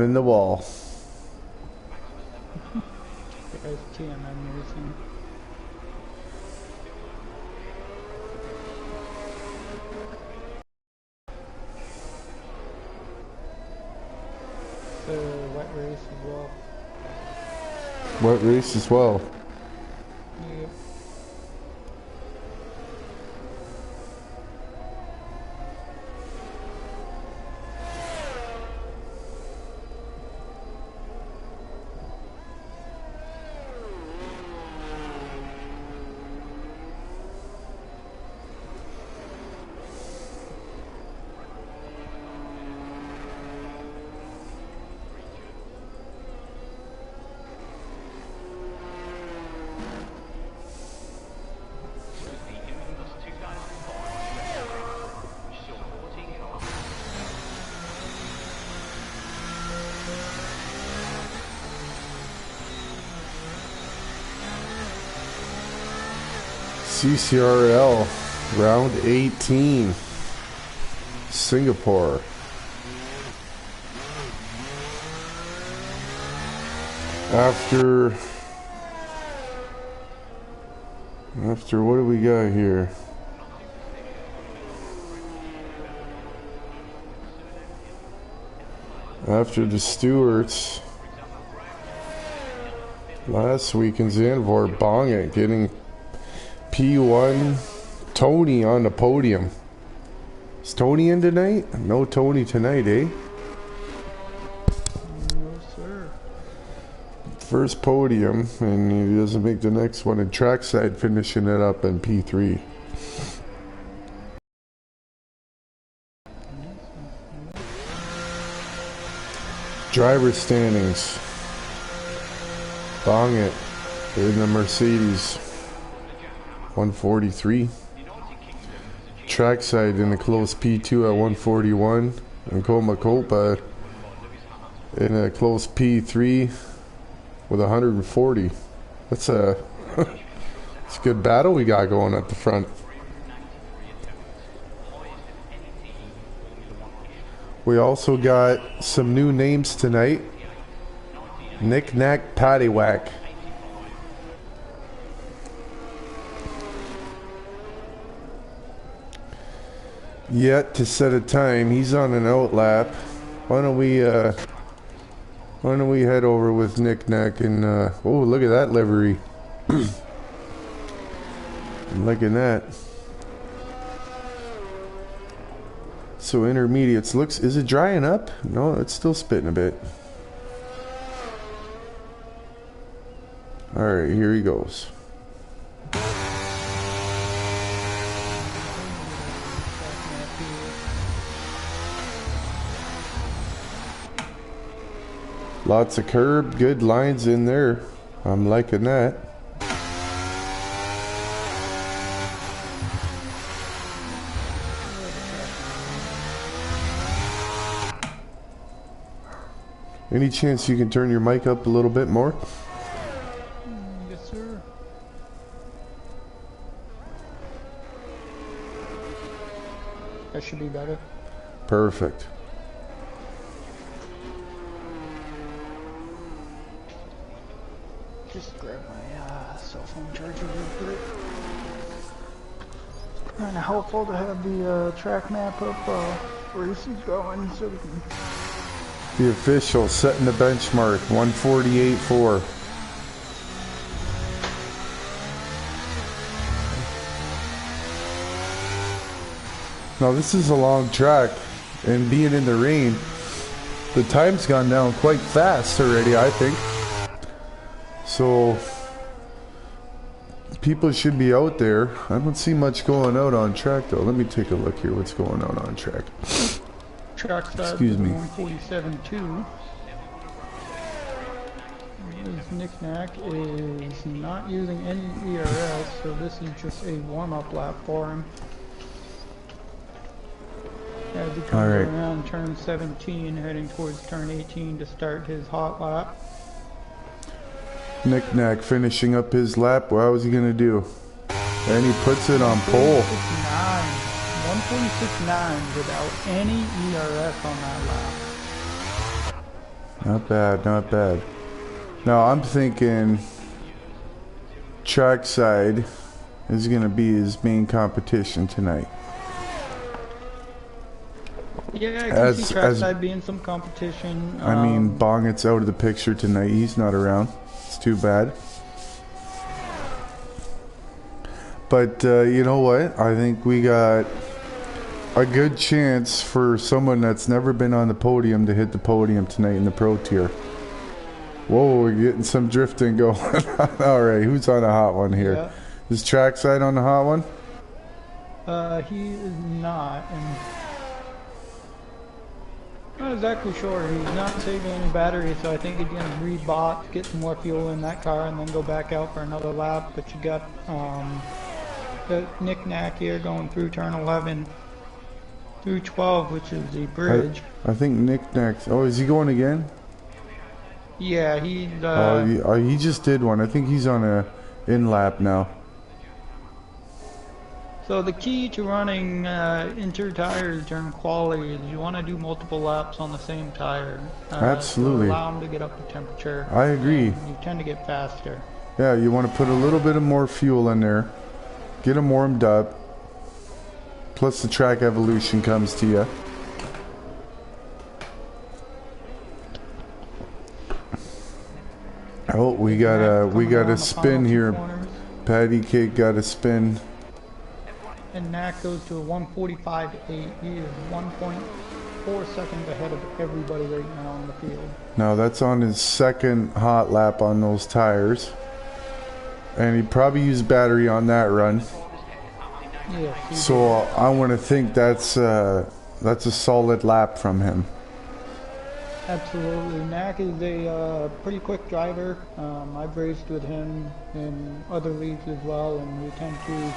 in the wall. Guys, TMM racing. The wet race as well. Wet race as well. Yep. CCRL round 18, Singapore. After what do we got here? After the Stewarts last week in Zandvoort, bong it, getting P1 Tony on the podium. Is Tony in tonight? No Tony tonight, eh? No, sir. First podium, and he doesn't make the next one. And trackside finishing it up in P3. Driver standings. Bong it in the Mercedes 143. Trackside in a close P2 at 141. And Copa in a close P3 with 140. That's a it's a good battle we got going at the front. We also got some new names tonight. Knick Knack Paddywhack. Yet to set a time. He's on an outlap. Why don't we head over with Knick Knack and oh, look at that livery. I'm liking that. So intermediates looks, is it drying up? No, it's still spitting a bit. Alright, here he goes. Lots of curb, good lines in there. I'm liking that. Any chance you can turn your mic up a little bit more? Yes, sir. That should be better. Perfect. Just grab my cell phone charger real quick. Kind of helpful to have the track map up races going so we can. The official setting the benchmark 148.4. Now this is a long track, and being in the rain, the time's gone down quite fast already, I think. So people should be out there. I don't see much going out on track though. Let me take a look here what's going on track. Track start. Excuse me. 147.2. This Knick Knack is not using any ERS, so this is just a warm-up lap for him. As he comes around turn 17, heading towards turn 18 to start his hot lap. Knick Knack finishing up his lap. Well, how's he gonna do? And he puts it on pole. 146.9 without any ERS on that lap. Not bad, not bad. Now I'm thinking trackside is going to be his main competition tonight. Yeah, I can see trackside being some competition. I mean, Bonget's out of the picture tonight. He's not around. It's too bad. But you know what? I think we got a good chance for someone that's never been on the podium to hit the podium tonight in the pro tier. Whoa, we're getting some drifting going. Alright, who's on a hot one here? Yeah. Is trackside on the hot one? He is not, and not exactly sure. He's not saving any battery, so I think he's gonna rebot, get some more fuel in that car, and then go back out for another lap. But you got the knick-knack here going through turn 11 through 12, which is the bridge. I think knick-knack. Oh, is he going again? Yeah, he just did one. I think he's on a in lap now. So the key to running inter tires during quality is you want to do multiple laps on the same tire. Absolutely. To allow them to get up to temperature. I agree. You tend to get faster. Yeah, you want to put a little bit of more fuel in there, get them warmed up. Plus the track evolution comes to you. Oh, we got a spin here. Patty Cake got a spin. And Knack goes to a 1:45.8. He is 1.4 seconds ahead of everybody right now on the field. Now that's on his second hot lap on those tires. And he probably used battery on that run. Yes, so I want to think that's a solid lap from him. Absolutely. Knack is a pretty quick driver. I've raced with him in other leagues as well, and we tend to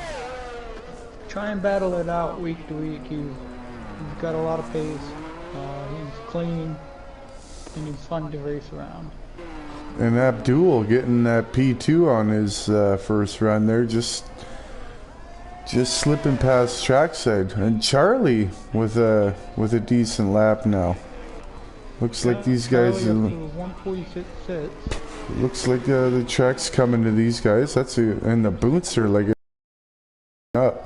try and battle it out week to week. He's got a lot of pace. He's clean, and he's fun to race around. And Abdul getting that P2 on his first run there, just slipping past trackside. And Charlie with a decent lap now. Looks like these guys. Looks like the track's coming to these guys. And the boots are like up.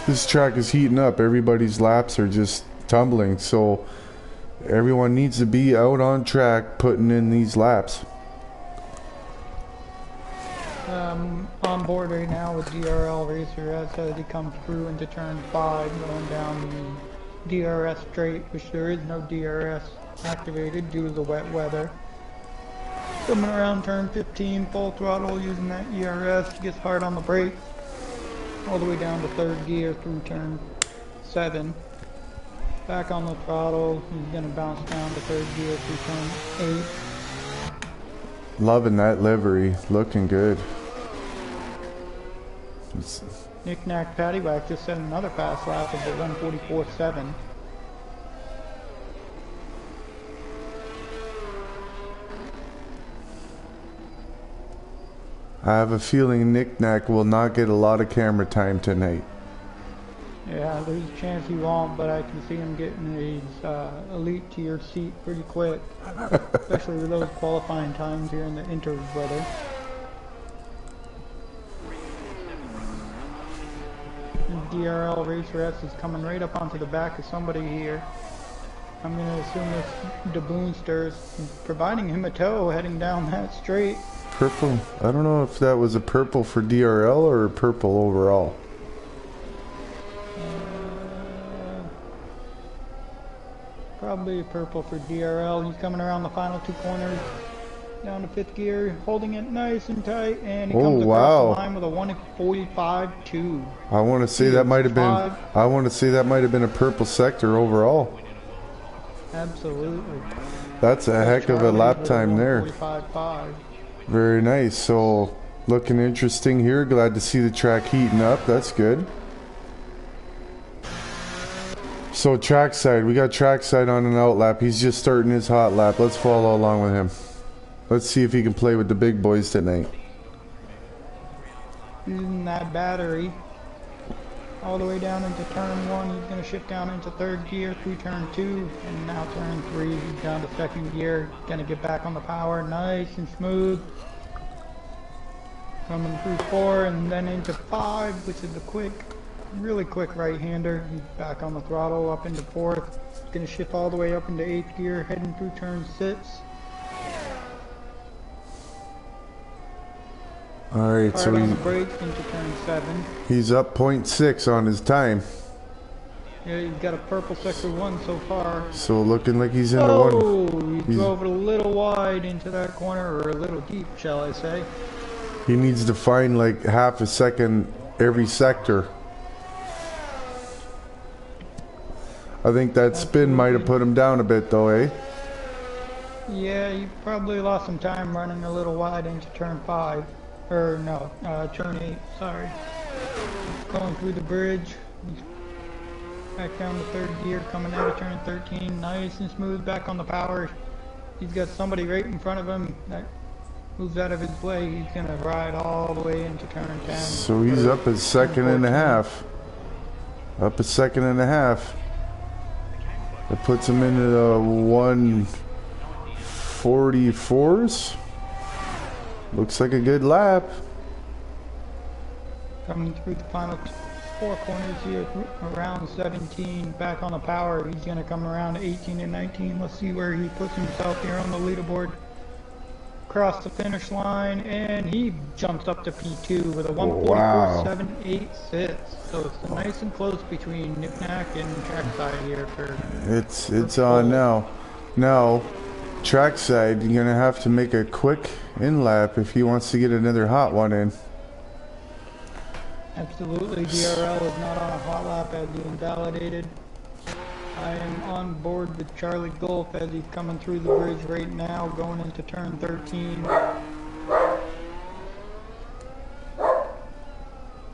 This track is heating up. Everybody's laps are just tumbling. So everyone needs to be out on track putting in these laps. On board right now with DRL Racer as he comes through into turn 5, going down the DRS straight, which there is no DRS activated due to the wet weather. Coming around turn 15, full throttle using that ERS, gets hard on the brakes, all the way down to 3rd gear through turn 7. Back on the throttle, he's going to bounce down to 3rd gear through turn 8. Loving that livery, looking good. Knick-knack paddywhack just set another fast lap of the 1:44.7. I have a feeling Knick-knack will not get a lot of camera time tonight. Yeah, there's a chance he won't, but I can see him getting his elite tier seat pretty quick, especially with those qualifying times here in the inter weather. DRL Racer S is coming right up onto the back of somebody here. I'm going to assume it's DeBoonster providing him a tow heading down that straight. Purple. I don't know if that was a purple for DRL or a purple overall. Probably a purple for DRL. He's coming around the final 2 corners. Down to 5th gear, holding it nice and tight, and he comes across the line with a 1:45.2. I want to say that might have been. I want to say that might have been a purple sector overall. Absolutely. That's a heck of a lap time there. 1:45.5. Very nice. So looking interesting here. Glad to see the track heating up. That's good. So trackside, we got trackside on an out lap. He's just starting his hot lap. Let's follow along with him. Let's see if he can play with the big boys tonight. Using that battery. all the way down into turn 1. He's going to shift down into 3rd gear through turn 2, and now turn 3. He's down to 2nd gear. Going to get back on the power, nice and smooth. Coming through 4 and then into 5, which is a quick, really quick right-hander. He's back on the throttle, up into 4th. He's going to shift all the way up into 8th gear, heading through turn 6. Alright, so on the brake into turn 7. he's up 0.6 on his time. Yeah, he's got a purple sector 1 so far. So looking like he's in the one. He drove it a little wide into that corner, or a little deep, shall I say. He needs to find like half a second every sector. I think that spin might have put him down a bit though, eh? Yeah, you probably lost some time running a little wide into turn 5. Or no, turn 8, sorry. Going through the bridge. Back down to 3rd gear, coming out of turn 13. Nice and smooth, back on the power. He's got somebody right in front of him that moves out of his way. He's going to ride all the way into turn 10. So he's up a second and a half. Up a second and a half. That puts him into the 144s. Looks like a good lap. Coming through the final 4 corners here, around 17, back on the power. He's going to come around 18 and 19. Let's see where he puts himself here on the leaderboard. Across the finish line, and he jumps up to P2 with a 144.786. So it's nice and close between Knick-Knack and Trackside here. It's on now. Now, Trackside, you're gonna have to make a quick in lap if he wants to get another hot one in. Absolutely, DRL is not on a hot lap as he invalidated. I am on board with Charlie Golf as he's coming through the bridge right now, going into turn 13.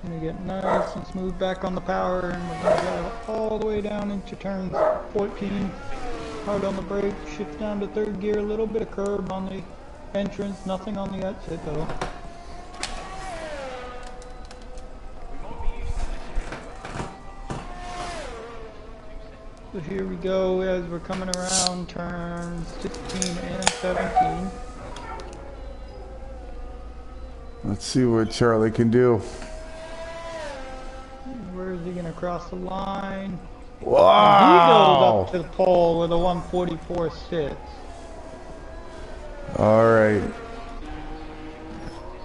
Gonna get nice and smooth back on the power, and we're gonna go all the way down into turn 14. Hard on the brake, shift down to 3rd gear, a little bit of curb on the entrance, nothing on the exit though. So here we go as we're coming around turns 16 and 17. Let's see what Charlie can do. Where is he going to cross the line? Wow! He goes up to the pole with a 144.6. Alright.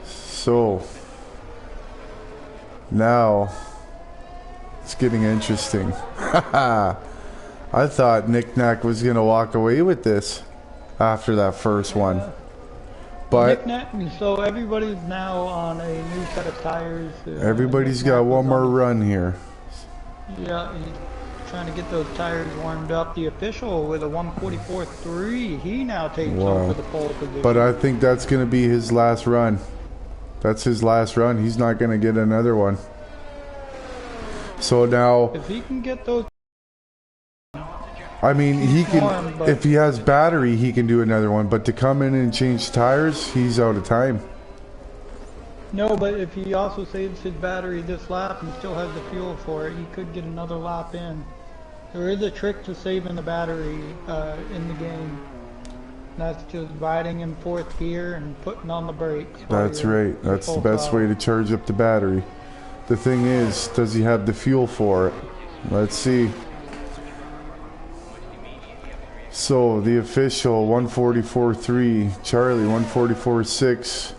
So, now, it's getting interesting. Haha! I thought Knick-Knack was going to walk away with this after that first one. But so everybody's now on a new set of tires. Everybody's got one more run here. Yeah, he's trying to get those tires warmed up. The official with a 144.3, he now takes over the pole position. But I think that's going to be his last run. That's his last run. He's not going to get another one. So now, if he can get those, I mean, he can, if he has battery, he can do another one. But to come in and change tires, he's out of time. No, but if he also saves his battery this lap and still has the fuel for it, he could get another lap in. There is a trick to saving the battery in the game. That's just riding in 4th gear and putting on the brakes. That's right. That's the best way to charge up the battery. The thing is, does he have the fuel for it? Let's see. So the official 144.3, Charlie 144.6.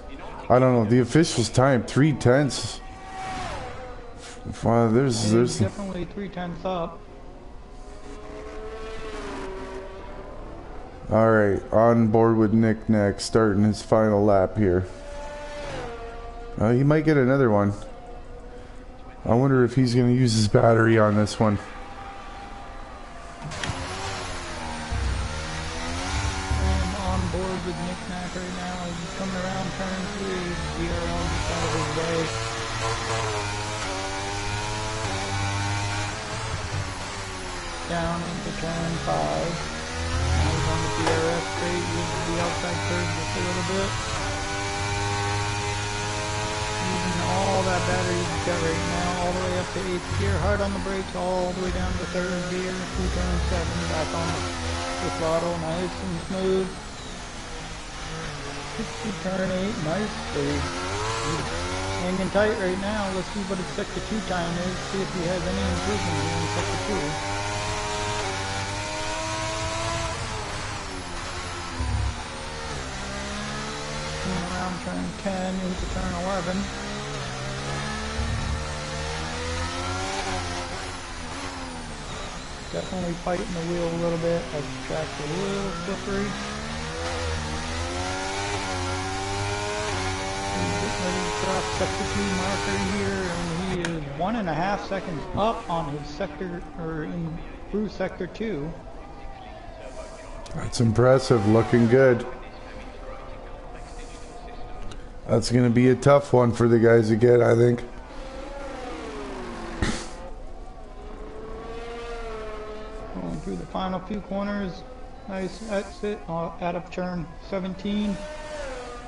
I don't know. The official's time 3/10. Wow, there's definitely 3/10 up. All right, on board with Knick-Knack, starting his final lap here. He might get another one. I wonder if he's going to use his battery on this one. With Knick-Knack right now, he's coming around turn 3, DRL just out of his way. Down into turn 5. Now he's on the DRS straight, uses the outside curve just a little bit. Using all that bad battery he's got right now. All the way up to 8th gear. Hard on the brakes all the way down to 3rd gear. 2 turn 7. Back on the throttle. Nice and smooth. 2 turn 8. Nice. He's hanging tight right now. Let's see what his sector 2 time is. See if he has any improvement in sector 2. Around turn 10 into turn 11. Definitely fighting the wheel a little bit as the track's a little slippery. He's getting ready to cross sector 2 marker here, and he is 1.5 seconds up on his sector, or through sector 2. That's impressive, looking good. That's going to be a tough one for the guys to get, I think. Going through the final few corners. Nice exit out of turn 17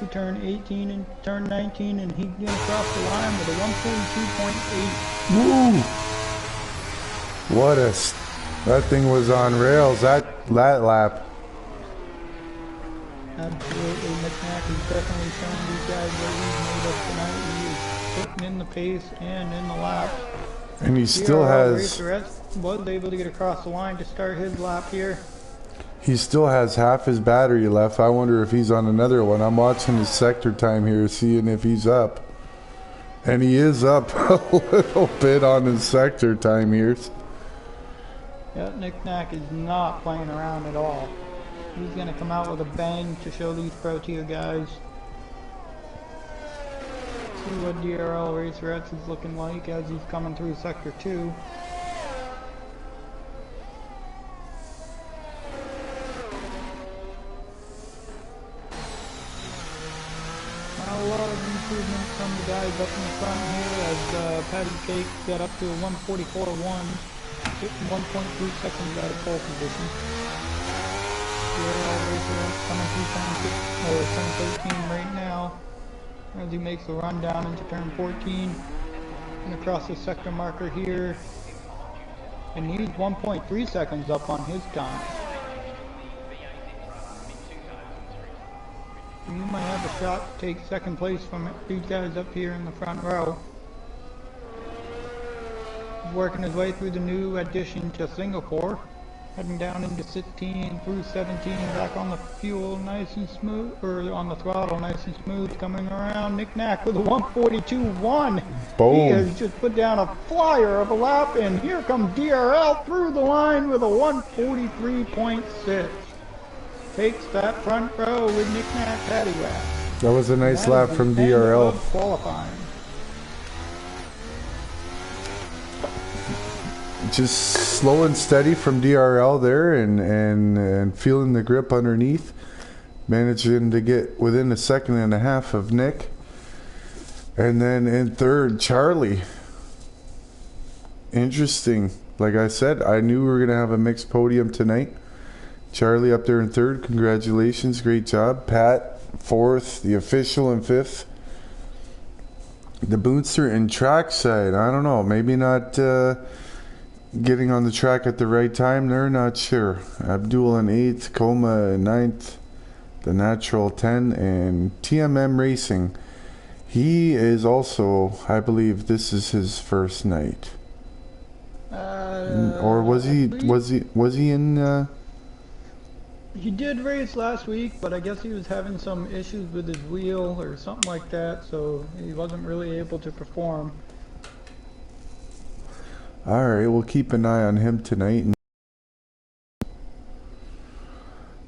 to turn 18 and turn 19, and he's going to cross the line with a 142.8. Woo! That thing was on rails, that lap. Absolutely, McNack is definitely showing these guys what he's made of tonight. He is putting in the pace and in the laps. And he still has... was able to get across the line to start his lap here. He still has half his battery left. I wonder if he's on another one. I'm watching his sector time here, seeing if he's up. And he is up a little bit on his sector time here. Yeah, McNack is not playing around at all. He's going to come out with a bang to show these Pro Tier guys. See what DRL Racerettes is looking like as he's coming through Sector 2. Not a lot of improvements from the guys up in the front here as Patty Cake got up to a 144.1, 1.3 seconds out of pole position. Coming through turn 13 right now as he makes the run down into turn 14 and across the sector marker here, and he's 1.3 seconds up on his time. He might have a shot to take second place from these guys up here in the front row. He's working his way through the new addition to Singapore. Heading down into 16 through 17, back on the fuel, nice and smooth, or on the throttle, nice and smooth, coming around. McNack with a 142.1. Boom. He has just put down a flyer of a lap, and here comes DRL through the line with a 143.6. Takes that front row with McNack paddywhack. That was a nice lap from DRL. Qualifying. Just slow and steady from DRL there, and feeling the grip underneath, managing to get within 1.5 seconds of Nick. And then in third, Charlie. Interesting. Like I said, I knew we were going to have a mixed podium tonight. Charlie up there in third, congratulations, great job. Pat fourth, the official in fifth. The Boonster in trackside, I don't know, maybe not getting on the track at the right time there, not sure. Abdul in 8th, Coma in 9th, the Natural 10, and TMM Racing. He is also, I believe this is his first night. Or was he in he did race last week, but I guess he was having some issues with his wheel or something like that, so he wasn't really able to perform. Alright, we'll keep an eye on him tonight.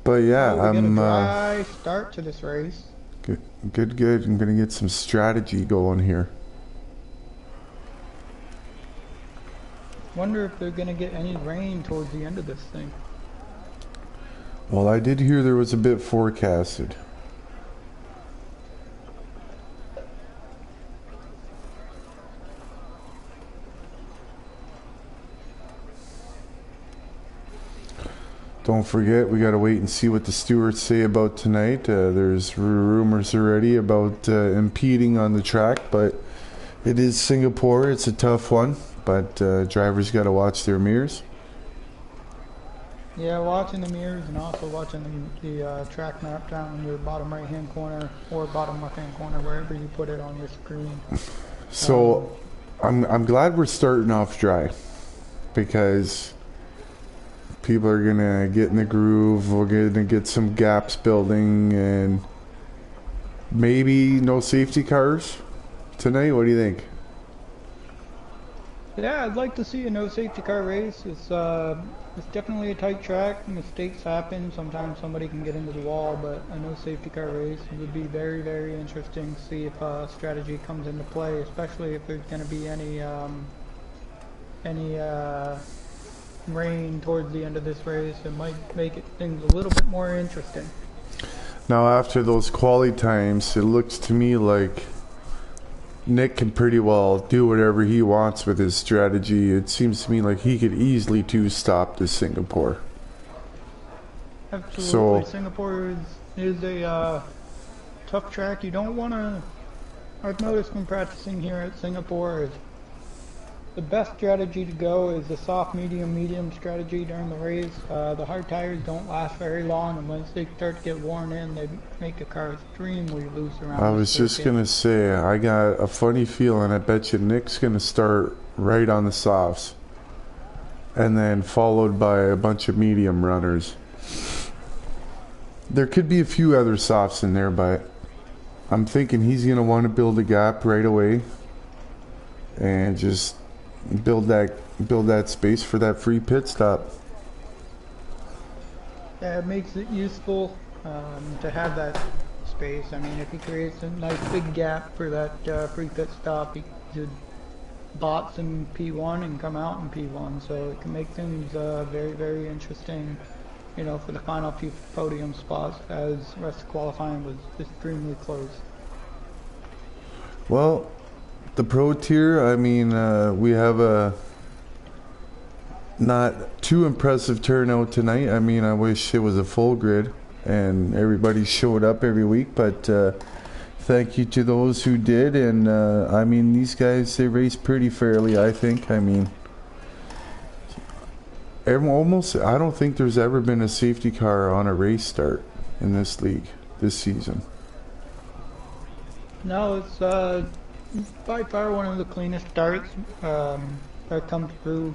But yeah, I'm a dry start to this race. Good. I'm gonna get some strategy going here. Wonder if they're gonna get any rain towards the end of this thing. Well, I did hear there was a bit forecasted. Don't forget, we got to wait and see what the stewards say about tonight. There's rumors already about impeding on the track, but It is Singapore. It's a tough one, but drivers got to watch their mirrors. Yeah, watching the mirrors and also watching the track map down in your bottom right hand corner or bottom left hand corner, wherever you put it on your screen. So I'm glad we're starting off dry, because people are gonna get in the groove. We're gonna get some gaps building, and maybe no safety cars tonight. What do you think? Yeah, I'd like to see a no safety car race. It's definitely a tight track. Mistakes happen. Sometimes somebody can get into the wall, but a no safety car race would be very, very interesting to see if strategy comes into play, especially if there's going to be any rain towards the end of this race. It might make things a little bit more interesting. Now, after those quali times, it looks to me like Nick can pretty well do whatever he wants with his strategy. It seems to me like he could easily two-stop to Singapore. Absolutely. So, Singapore is a tough track. You don't want to... I've noticed from practicing here at Singapore is the best strategy to go is the soft, medium strategy during the race. The hard tires don't last very long, and once they start to get worn in, they make the car extremely loose around. I was just going to say, I got a funny feeling. I bet you Nick's going to start right on the softs, and then followed by a bunch of medium runners. There could be a few other softs in there, but I'm thinking he's going to want to build a gap right away and just build that space for that free pit stop. Yeah, it makes it useful to have that space. I mean, if he creates a nice big gap for that free pit stop, he could box in P1 and come out in P1, so it can make things very, very interesting, you know, for the final few podium spots, as the rest of qualifying was extremely close. Well, the pro tier, I mean, we have a not too impressive turnout tonight. I mean, I wish it was a full grid and everybody showed up every week, but thank you to those who did. And I mean, these guys, they race pretty fairly, I think. I mean, I don't think there's ever been a safety car on a race start in this league this season. No, it's by far one of the cleanest starts that comes through.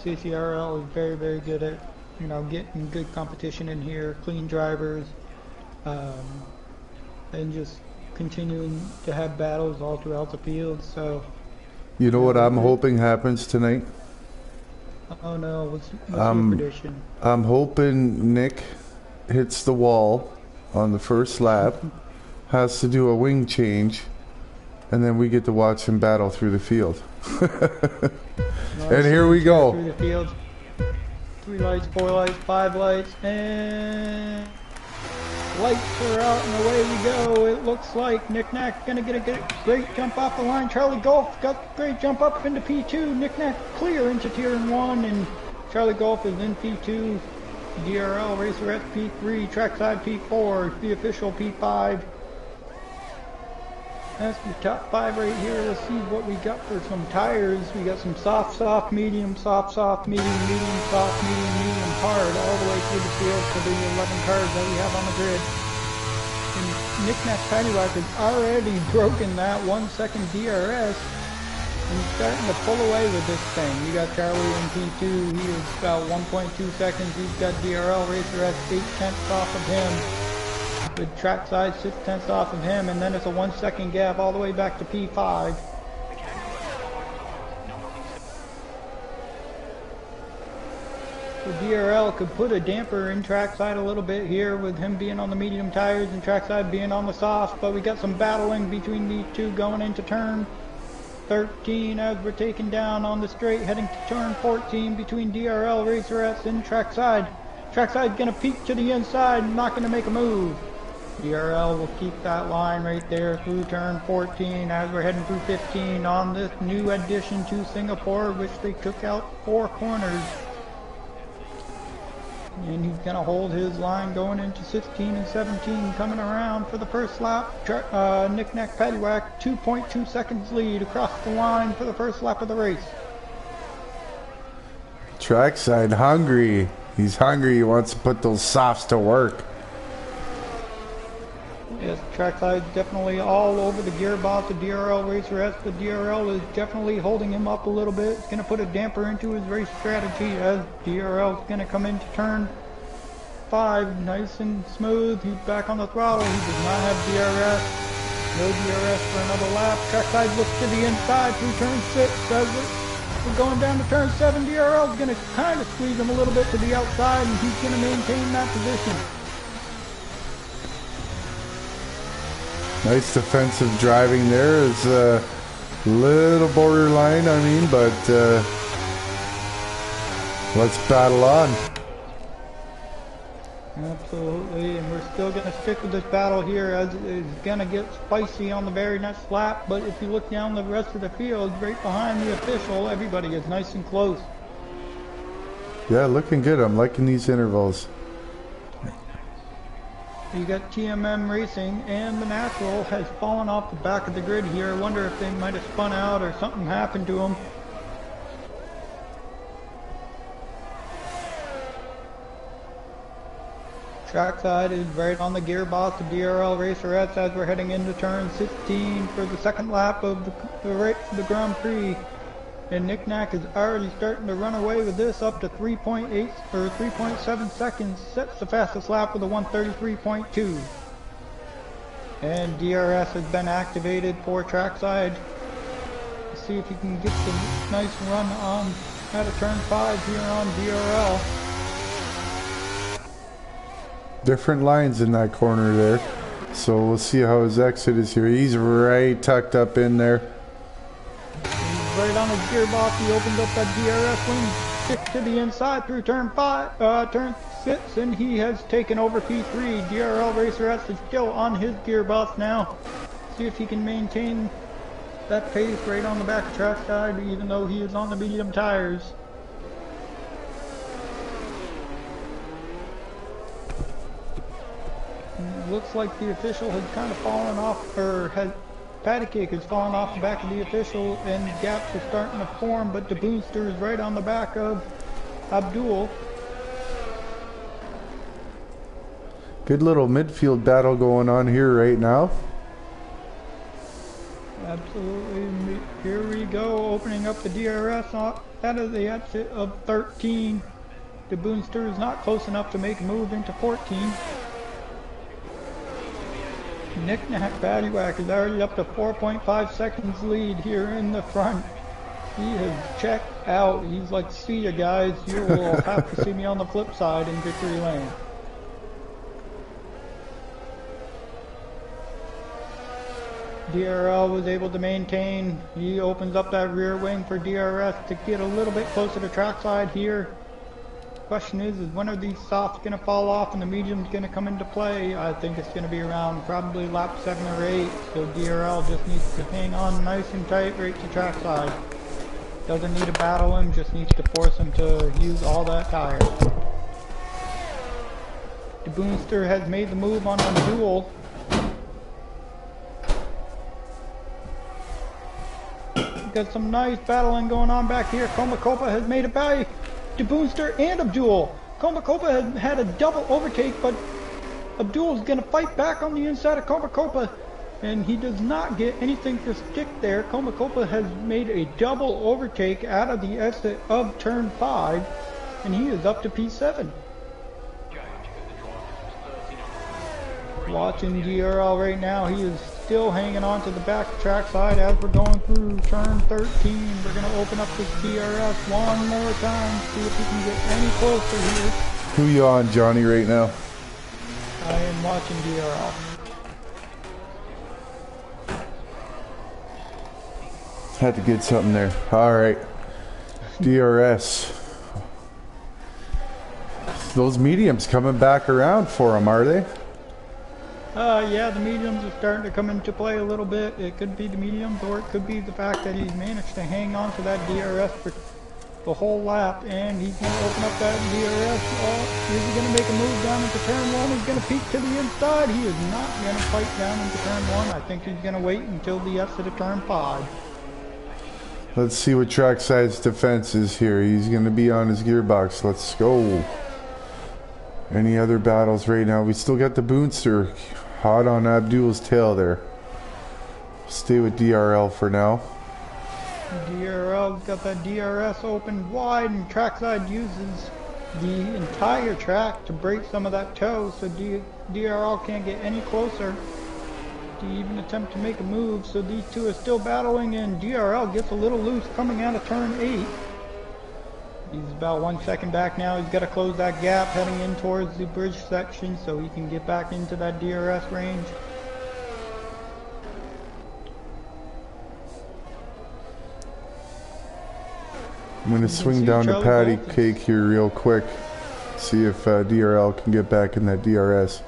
CCRL is very, very good at, you know, getting good competition in here, clean drivers, and just continuing to have battles all throughout the field. So, you know what I'm hoping happens tonight? Oh no, what's your prediction? I'm hoping Nick hits the wall on the first lap, has to do a wing change, and then we get to watch him battle through the field. And here we go. Through the field. 3 lights, 4 lights, 5 lights, and lights are out and away we go. It looks like Nick Knack's gonna get a great jump off the line. Charlie Golf got a great jump up into P2. Nick Knack clear into tier 1, and Charlie Golf is in P2. DRL Racer at P3, trackside P4, the official P5. That's the top 5 right here. Let's see what we got for some tires. We got some soft, medium, soft, medium, soft, medium, hard, all the way through the field to the 11 cars that we have on the grid. And Nick Knack's Paddy Rock has already broken that 1 second DRS and he's starting to pull away with this thing. You got Charlie in P2. He is about 1.2 seconds. He's got DRL Racer at 8/10 off of him. With trackside 6/10 off of him, and then it's a 1 second gap all the way back to P5. So DRL could put a damper in trackside a little bit here with him being on the medium tires and trackside being on the soft, but we got some battling between these two going into turn 13 as we're taking down on the straight heading to turn 14 between DRL Racerettes and trackside. Trackside's gonna peek to the inside, not gonna make a move. DRL will keep that line right there through turn 14 as we're heading through 15 on this new addition to Singapore, which they took out 4 corners. And he's going to hold his line going into 16 and 17 coming around for the first lap. Knick-knack paddywhack, 2.2 seconds lead across the line for the first lap of the race. Trackside hungry. He's hungry. He wants to put those softs to work. Yes, trackside definitely all over the gearbox, the DRL Racer S. The DRL is definitely holding him up a little bit. It's going to put a damper into his race strategy as DRL is going to come into turn 5 nice and smooth. He's back on the throttle. He does not have DRS. No DRS for another lap. Trackside looks to the inside through turn 6 as we're going down to turn 7. DRL is going to kind of squeeze him a little bit to the outside, and he's going to maintain that position. Nice defensive driving there. It's a little borderline, I mean, but let's battle on. Absolutely, and we're still going to stick with this battle here as it's going to get spicy on the very next lap. But if you look down the rest of the field, right behind the official, everybody is nice and close. Yeah, looking good. I'm liking these intervals. You got TMM Racing, and the Natural has fallen off the back of the grid here. I wonder if they might have spun out or something happened to them. Trackside is right on the gearbox of DRL Racer S as we're heading into turn 16 for the second lap of the Grand Prix. And Knick-knack is already starting to run away with this up to 3.8 or 3.7 seconds. Sets the fastest lap with a 1:33.2. And DRS has been activated for trackside. Let's see if you can get the nice run on out of turn 5 here on DRL. Different lines in that corner there. So we'll see how his exit is here. He's right tucked up in there. Right on his gearbox, he opens up that DRS wing, 6 to the inside through turn 6, and he has taken over P3. DRL Racer S is still on his gearbox now. See if he can maintain that pace right on the back of trackside, even though he is on the medium tires. And it looks like the official has kind of fallen off, or has patty cake has fallen off the back of the official, and gaps are starting to form, but the booster is right on the back of Abdul. Good little midfield battle going on here right now. Absolutely. Here we go, opening up the DRS out of the exit of 13. The booster is not close enough to make a move into 14. Knick-knack paddywhack is already up to 4.5 seconds lead here in the front. He has checked out. He's like, see ya guys, you will have to see me on the flip side in victory lane. DRL was able to maintain. He opens up that rear wing for DRS to get a little bit closer to trackside here. Question is when are these softs going to fall off and the medium's going to come into play? I think it's going to be around probably lap 7 or 8, so DRL just needs to hang on nice and tight right to trackside. Doesn't need to battle him, just needs to force him to use all that tire. The booster has made the move on Abdul. Got some nice battling going on back here. Copa has made it by the booster and Abdul. Copa has had a double overtake, but Abdul is going to fight back on the inside of Copa, and he does not get anything to stick there. Copa has made a double overtake out of the exit of turn 5, and he is up to P7. Watching DRL right now, he is still hanging on to the back trackside as we're going through turn 13. We're going to open up this DRS one more time, see if we can get any closer here. Who you on, Johnny, right now? I am watching DRL. Had to get something there. All right. DRS. Those mediums coming back around for him, are they? Yeah, the mediums are starting to come into play a little bit. It could be the mediums, or it could be the fact that he's managed to hang on to that DRS for the whole lap, and he's going to open up that DRS. Oh, is he going to make a move down into turn 1? He's going to peek to the inside. He is not going to fight down into turn 1. I think he's going to wait until the exit of turn 5. Let's see what Trackside's defense is here. He's going to be on his gearbox. Let's go. Any other battles right now? We still got the Boonster hot on Abdul's tail there. Stay with DRL for now. DRL's got that DRS open wide, and Trackside uses the entire track to break some of that toe, so DRL can't get any closer to even attempt to make a move. So these two are still battling, and DRL gets a little loose coming out of turn 8. He's about 1 second back now. He's got to close that gap heading in towards the bridge section so he can get back into that DRS range. I'm going to swing down to Patty Cake here real quick. See if DRL can get back in that DRS.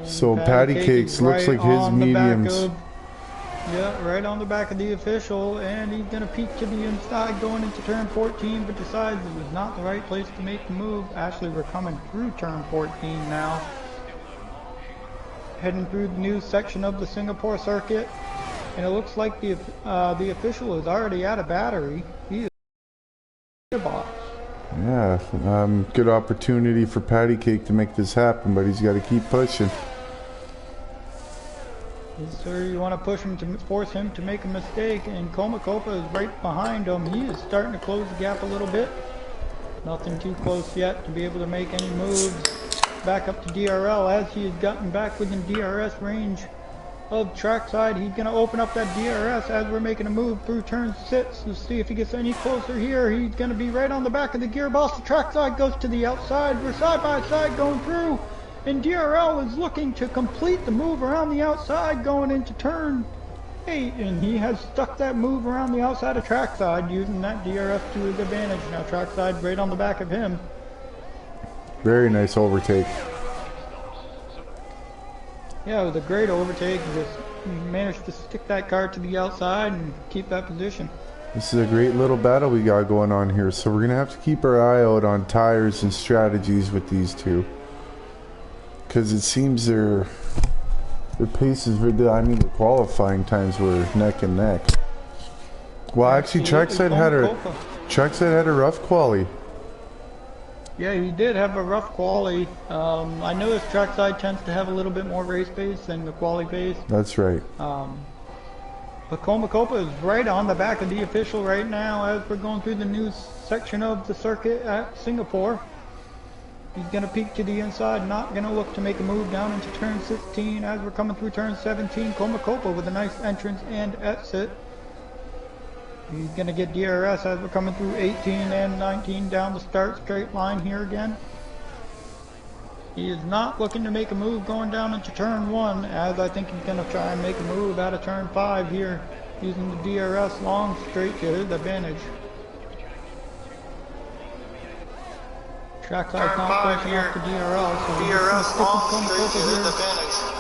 So Patty Cakes looks like his mediums. Yeah, right on the back of the official, and he's going to peek to the inside going into turn 14, but decides it was not the right place to make the move. Actually, we're coming through turn 14 now. Heading through the new section of the Singapore circuit, and it looks like the official is already out of battery. He is in the box. Yeah, good opportunity for Patty Cake to make this happen, but he's got to keep pushing. Yes, sir, you want to push him to force him to make a mistake, and Komakopa is right behind him. He is starting to close the gap a little bit. Nothing too close yet to be able to make any moves. Back up to DRL as he has gotten back within DRS range of Trackside. He's going to open up that DRS as we're making a move through turn 6 to see if he gets any closer here. He's going to be right on the back of the gearbox. The Trackside goes to the outside. We're side by side going through, and DRL is looking to complete the move around the outside going into turn 8, and he has stuck that move around the outside of Trackside using that DRS to his advantage. Now Trackside right on the back of him. Very nice overtake. Yeah, it was a great overtake. Just managed to stick that car to the outside and keep that position. This is a great little battle we got going on here, so we're going to have to keep our eye out on tires and strategies with these two. Because it seems their paces, their qualifying times were neck and neck. Well, actually, Trackside had a rough quali. Yeah, he did have a rough quali. I noticed Trackside tends to have a little bit more race pace than the quali pace. That's right. But Komakopa is right on the back of the official right now as we're going through the new section of the circuit at Singapore. He's going to peek to the inside, not going to look to make a move down into turn 16 as we're coming through turn 17. Komakopa with a nice entrance and exit. He's going to get DRS as we're coming through 18 and 19 down the start straight line here again. He is not looking to make a move going down into turn 1, as I think he's going to try and make a move out of turn 5 here, using the DRS long straight to his advantage. Trackside's not close enough to DRL, so DRS long straight to his advantage.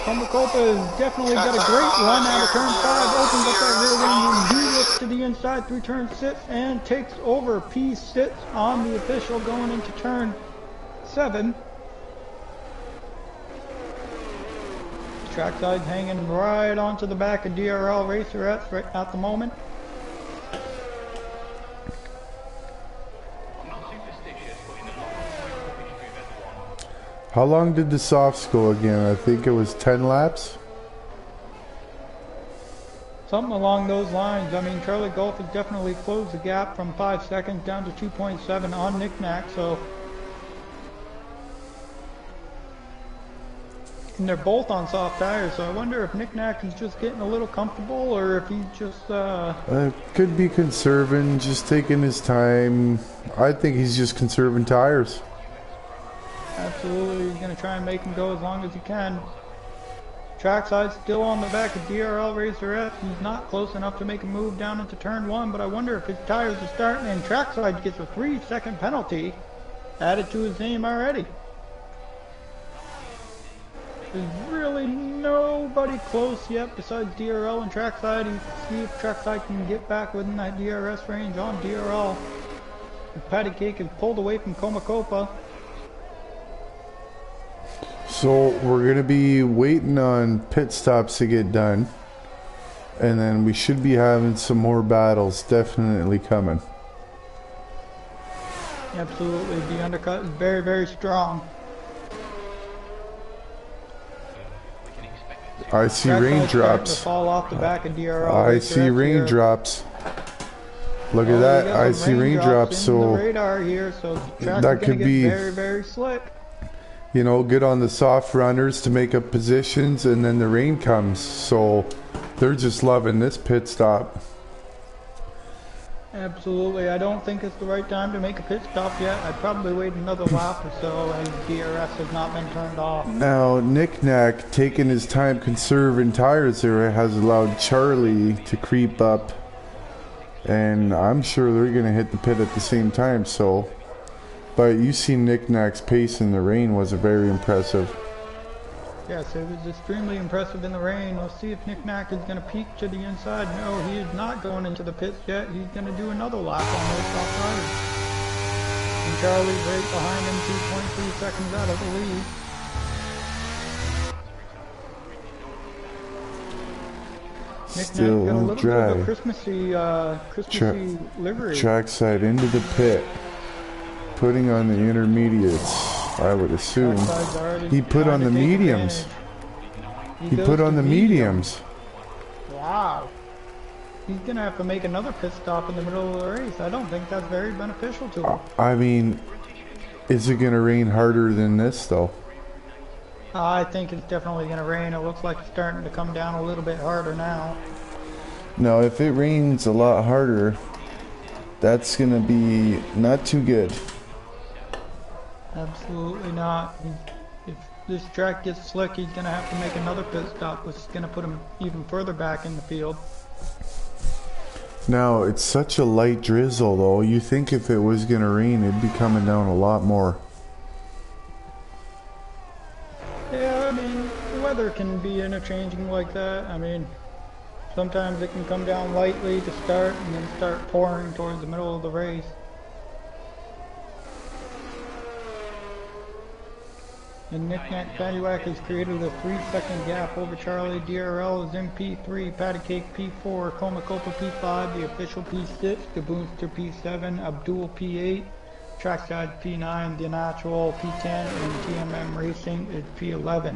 Komakopa has definitely got a great run out of turn 5, opens up that rear wing, and he looks to the inside through turn 6 and takes over. P sits on the official going into turn 7. Trackside's hanging right onto the back of DRL Racerettes right at the moment. How long did the softs go again? I think it was 10 laps? Something along those lines. I mean, Charlie Golf has definitely closed the gap from 5 seconds down to 2.7 on Knick-Knack, so... And they're both on soft tires, so I wonder if Knick-Knack is just getting a little comfortable, or if he's just, could be conserving, just taking his time. I think he's just conserving tires. Absolutely, he's going to try and make him go as long as he can. Trackside still on the back of DRL Racerette. He's not close enough to make a move down into turn 1, but I wonder if his tires are starting, and Trackside gets a 3-second penalty added to his name already. There's really nobody close yet besides DRL and trackside. You see if trackside can get back within that DRS range on DRL. The patty cake is pulled away from Comacopa. So we're going to be waiting on pit stops to get done. And then we should be having some more battles definitely coming. Absolutely. The undercut is very, very strong. I see raindrops. To fall off the back of DRL. I see raindrops. Look at that. I see raindrops. So the radar here, so the track that could be very, very slick. You know, good on the soft runners to make up positions, and then the rain comes. So they're just loving this pit stop. Absolutely. I don't think it's the right time to make a pit stop yet. I'd probably wait another lap or so, and DRS has not been turned off. Now, Nick Nack, taking his time conserving tires there, has allowed Charlie to creep up. And I'm sure they're going to hit the pit at the same time, so... But you see Nick Nack's pace in the rain was very impressive. Yes, it was extremely impressive in the rain. We'll see if Nick Nack is going to peek to the inside. No, he is not going into the pits yet. He's going to do another lap on those soft tires. And Charlie's right behind him, 2.3 seconds out of the lead. Still got a little dry. bit of a Christmassy livery. Trackside into the pit. Putting on the intermediates. I would assume. He put on the mediums. He put on the mediums. Wow. He's going to have to make another pit stop in the middle of the race. I don't think that's very beneficial to him. I mean, is it going to rain harder than this, though? I think it's definitely going to rain. It looks like it's starting to come down a little bit harder now. No, if it rains a lot harder, that's going to be not too good. Absolutely not. If this track gets slick, he's going to have to make another pit stop, which is going to put him even further back in the field. Now, it's such a light drizzle, though. You think if it was going to rain, it'd be coming down a lot more. Yeah, I mean, the weather can be interchanging like that. I mean, sometimes it can come down lightly to start and then start pouring towards the middle of the race. And Nick Nack Paddywhack has created a 3-second gap over Charlie. DRL is in P3, Patty Cake P4, Comacopa P5, the official P6, the Boonster P7, Abdul P8, Trackside P9, the natural P10, and TMM Racing is P11.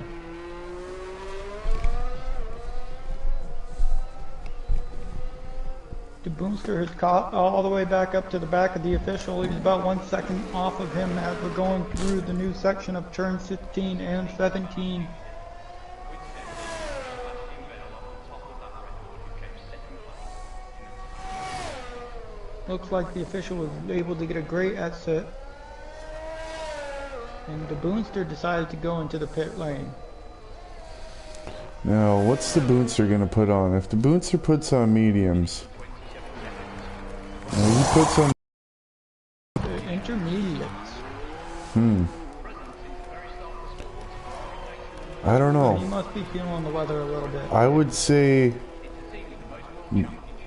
The Boomster has caught all the way back up to the back of the official. He's about 1 second off of him as we're going through the new section of turn 16 and 17. Looks like the official was able to get a great exit. And the Boomster decided to go into the pit lane. Now, what's the Boomster going to put on? If the Boomster puts on mediums... he puts on the intermediates. I don't know. You must be feeling the weather a little bit. I would say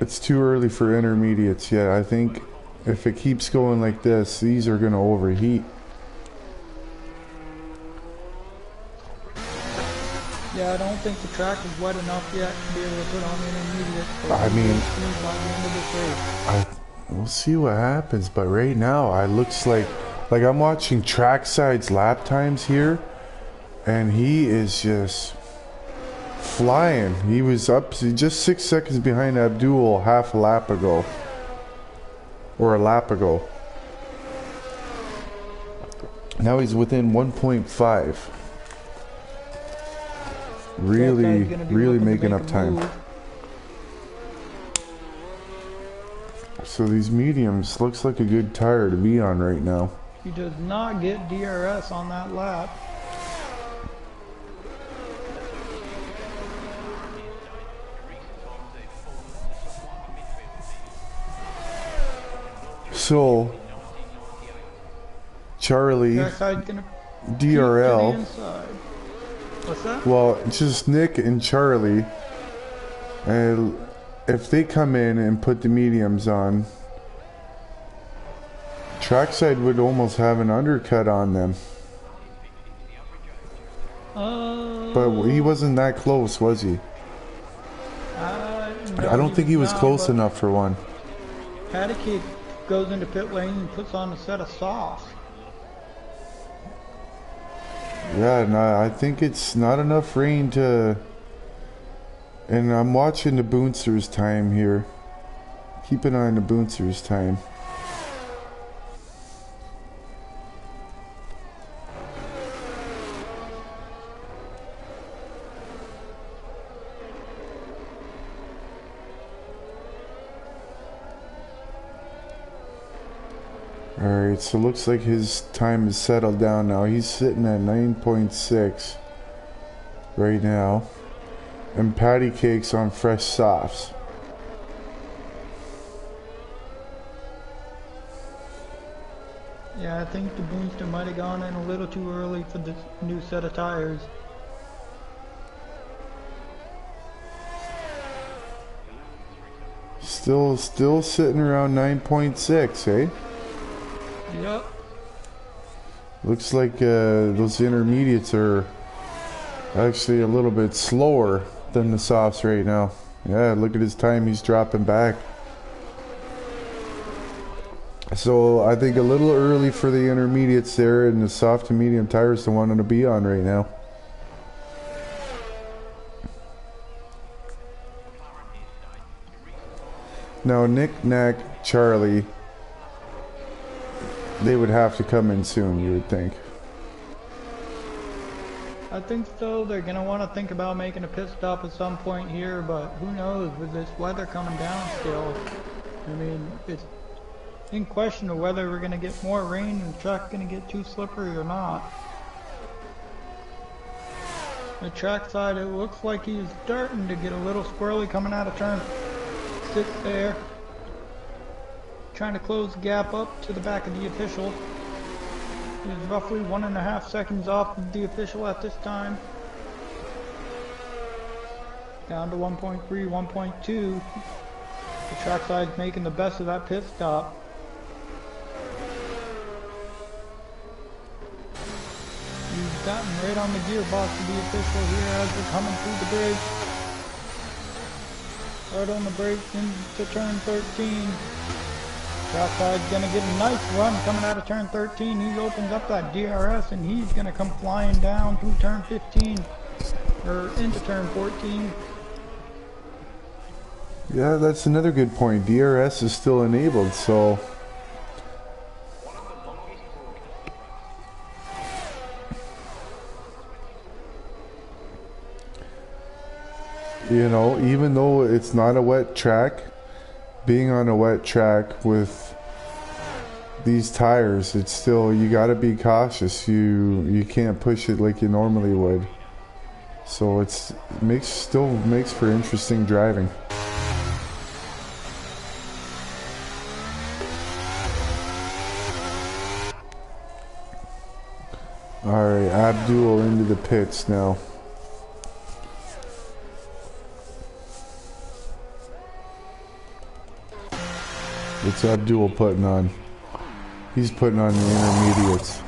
it's too early for intermediates yet. I think if it keeps going like this, these are going to overheat. Yeah, I don't think the track is wet enough yet to be able to put on the intermediates. I mean, by the end of this race. We'll see what happens, but right now it looks like I'm watching Trackside's lap times here, and he is just flying. He was up just 6 seconds behind Abdul half a lap ago, or a lap ago. Now he's within 1.5. Really making up time. So these mediums looks like a good tire to be on right now. He does not get DRS on that lap. So Charlie DRL What's that? Well, just Nick and Charlie. And if they come in and put the mediums on, trackside would almost have an undercut on them. But he wasn't that close, was he? No, I don't think he was not, close enough for one. Paddy Cake goes into pit lane and puts on a set of softs. Yeah, no, I think it's not enough rain to... And I'm watching the Boonsters time here. Keep an eye on the Boonsters time. Alright, so looks like his time has settled down now. He's sitting at 9.6 right now. And Patty Cake's on fresh softs. Yeah, I think the Boonster might have gone in a little too early for this new set of tires. Still sitting around 9.6, eh? Yep. Looks like those intermediates are actually a little bit slower than the softs right now. Yeah, look at his time, he's dropping back. So I think a little early for the intermediates there, and the soft to medium tires the one to be on right now. Now Nick, Nack, Charlie, they would have to come in soon, you would think. I think so. They're going to want to think about making a pit stop at some point here, but who knows with this weather coming down still. I mean, it's in question of whether we're going to get more rain and the track's going to get too slippery or not. The track side, it looks like he's starting to get a little squirrely coming out of turn 6 there. Trying to close the gap up to the back of the official. He's roughly 1.5 seconds off of the official at this time. Down to 1.3, 1.2. The trackside's making the best of that pit stop. He's gotten right on the gearbox of the official here as they're coming through the bridge. Right on the brakes into turn 13. Trackside's gonna get a nice run coming out of turn 13. He opens up that DRS and he's gonna come flying down through turn 15 or into turn 14. Yeah, that's another good point. DRS is still enabled, so you know, even though it's not a wet track, being on a wet track with these tires, it's still, you gotta be cautious. You can't push it like you normally would. So it's still makes for interesting driving. Alright, Abdul into the pits now. What's Abdul putting on? He's putting on the intermediates.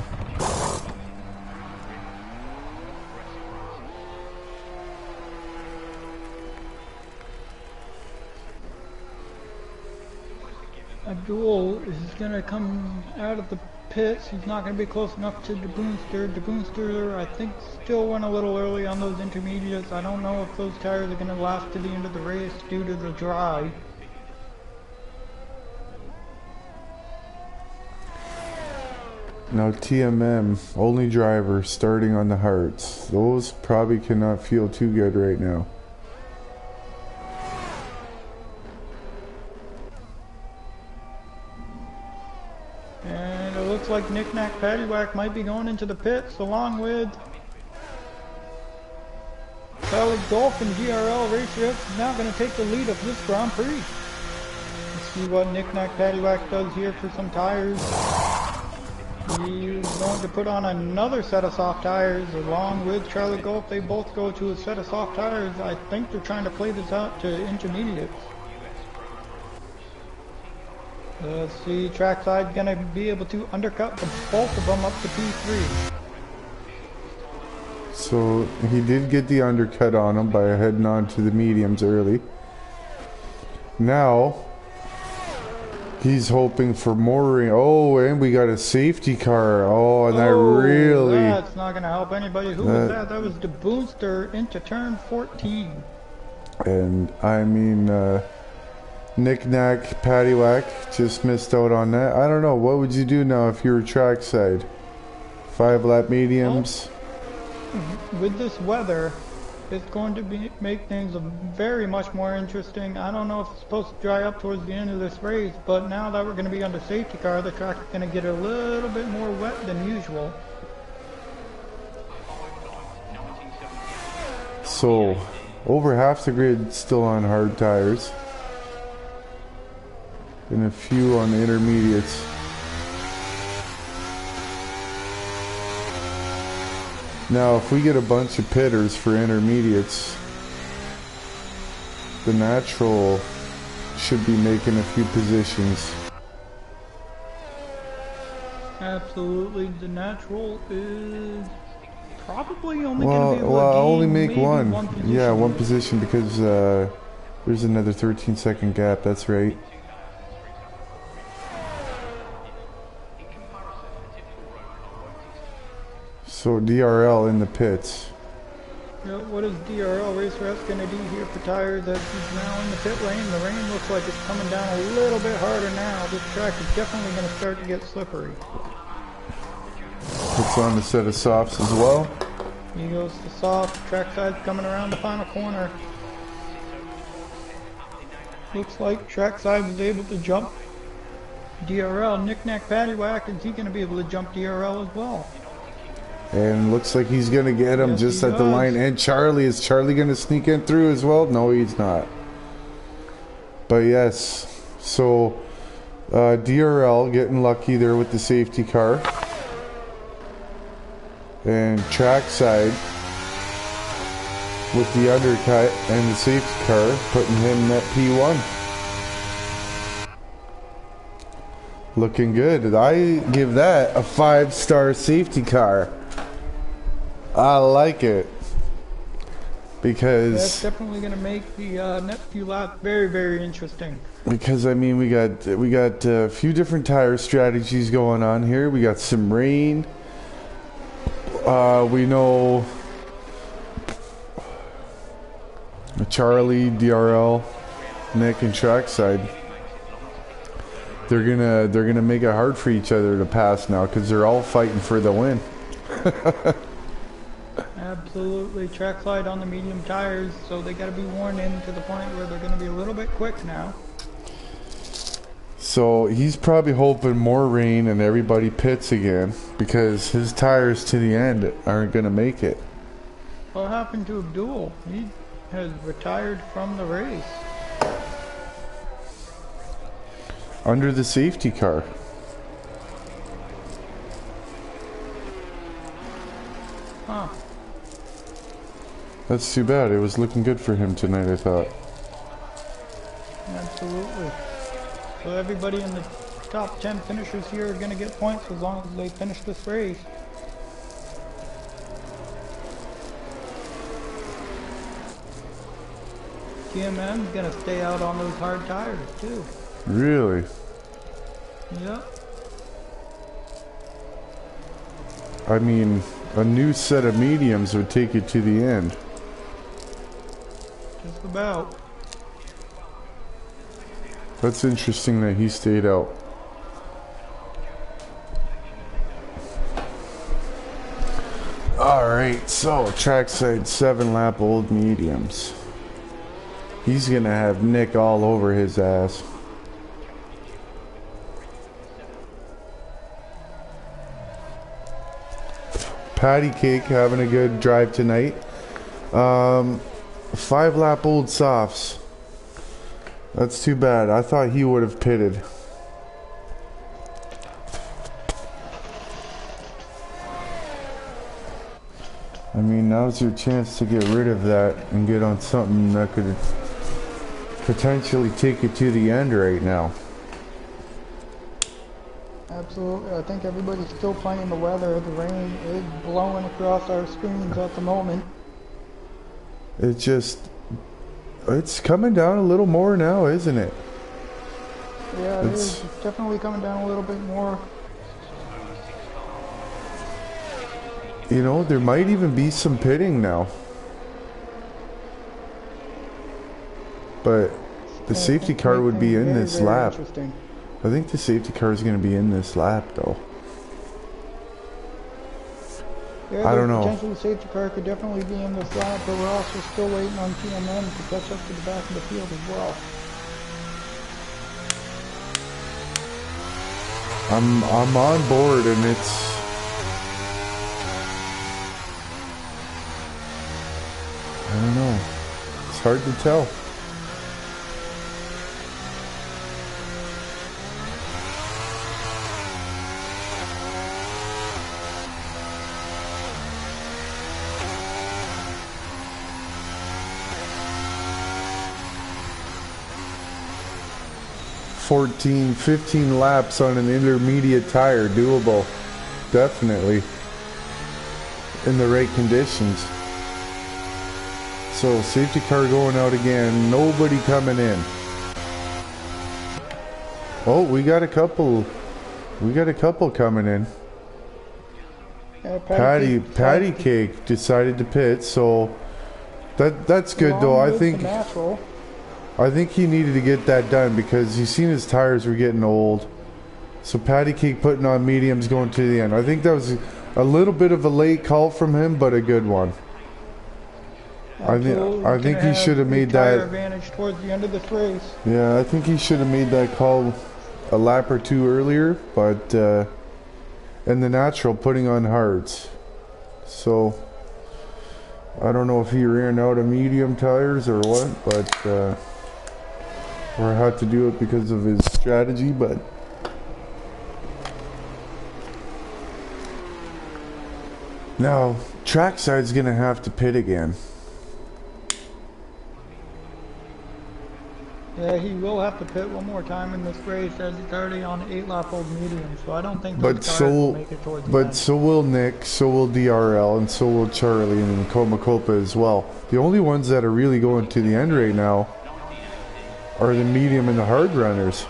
Abdul is going to come out of the pits. He's not going to be close enough to the Boonster. The Boonster, I think, still went a little early on those intermediates. I don't know if those tires are going to last to the end of the race due to the dry. Now TMM, only driver starting on the hards. Those probably cannot feel too good right now. And it looks like Knick Knack Paddywhack might be going into the pits along with Solid Golf and GRL Racer X is now going to take the lead of this Grand Prix. Let's see what Knick Knack Paddywhack does here for some tires. He's going to put on another set of soft tires along with Charlie Gulf. They both go to a set of soft tires. I think they're trying to play this out to intermediates. Let's see, Trackside's going to be able to undercut both of them up to P3. So he did get the undercut on him by heading on to the mediums early. Now he's hoping for more rain. Oh, and we got a safety car. Oh, and that really... That's not going to help anybody. Who was that? That was the booster into turn 14. And I mean... Knick-knack, paddywhack, just missed out on that. I don't know, what would you do now if you were trackside? 5-lap mediums? Well, with this weather, it's going to make things very much more interesting. I don't know if it's supposed to dry up towards the end of this race, but now that we're going to be under safety car, the track is going to get a little bit more wet than usual. So, over half the grid still on hard tires. And a few on the intermediates. Now, if we get a bunch of pitters for intermediates, the natural should be making a few positions. Absolutely, the natural is probably only going to be able to I'll only gain make maybe one. one position. Yeah, one position because there's another 13-second gap. That's right. So DRL in the pits. What is DRL Racer S going to do here for tires as he's now in the pit lane? The rain looks like it's coming down a little bit harder now. This track is definitely going to start to get slippery. Puts on a set of softs as well. He goes to soft. Trackside's coming around the final corner. Looks like Trackside was able to jump DRL. Knick-knack paddywhack. Is he going to be able to jump DRL as well? And looks like he's going to get him just at the line. And Charlie, is Charlie going to sneak in through as well? No, he's not. But yes, so DRL getting lucky there with the safety car. And Trackside with the undercut and the safety car putting him at P1. Looking good. I give that a 5-star safety car. I like it because that's definitely going to make the next few laps very, very interesting. Because I mean, we got a few different tire strategies going on here. We got some rain. We know Charlie, DRL, Nick, and Trackside. They're gonna make it hard for each other to pass now because they're all fighting for the win. Absolutely. Trackside on the medium tires, so they got to be worn in to the point where they're going to be a little bit quick now. So he's probably hoping more rain and everybody pits again because his tires to the end aren't going to make it. What happened to Abdul? He has retired from the race. Under the safety car. Huh. That's too bad. It was looking good for him tonight, I thought. Absolutely. So everybody in the top 10 finishers here are going to get points as long as they finish this race. GMM's going to stay out on those hard tires too. Really? Yep. I mean, a new set of mediums would take you to the end. Just about. That's interesting that he stayed out. Alright, so trackside 7-lap old mediums. He's gonna have Nick all over his ass. Patty Cake having a good drive tonight. 5-lap old softs. That's too bad. I thought he would have pitted. I mean, now's your chance to get rid of that and get on something that could potentially take you to the end right now. Absolutely. I think everybody's still playing the weather. The rain is blowing across our screens at the moment. It's coming down a little more now, isn't it? Yeah, it is. It's definitely coming down a little bit more. You know, there might even be some pitting now. But the safety car would be in this lap. I think the safety car is going to be in this lap, though. Yeah, I don't know. Potentially the safety car could definitely be in this lap, but we're also still waiting on TMM to catch up to the back of the field as well. I'm on board, and it's... I don't know. It's hard to tell. ...14, 15 laps on an intermediate tire, doable. Definitely. In the right conditions. So, safety car going out again. Nobody coming in. Oh, we got a couple. We got a couple coming in. Patty Cake decided to pit, so that's good though. I think he needed to get that done because he's seen his tires were getting old. So Patty Cake putting on mediums going to the end. I think that was a little bit of a late call from him, but a good one. I think he should have made that advantage towards the end of this race. Yeah, I think he should have made that call a lap or two earlier, but and the natural putting on hards. So I don't know if he ran out of medium tires or what, but or had to do it because of his strategy, but now trackside's gonna have to pit again. Yeah, he will have to pit one more time in this race as it's already on 8-lap-old medium, so I don't think those cars will make it towards the end. So will Nick, so will DRL, and so will Charlie and Komakopa as well. The only ones that are really going to the end right now are the medium and the hard runners.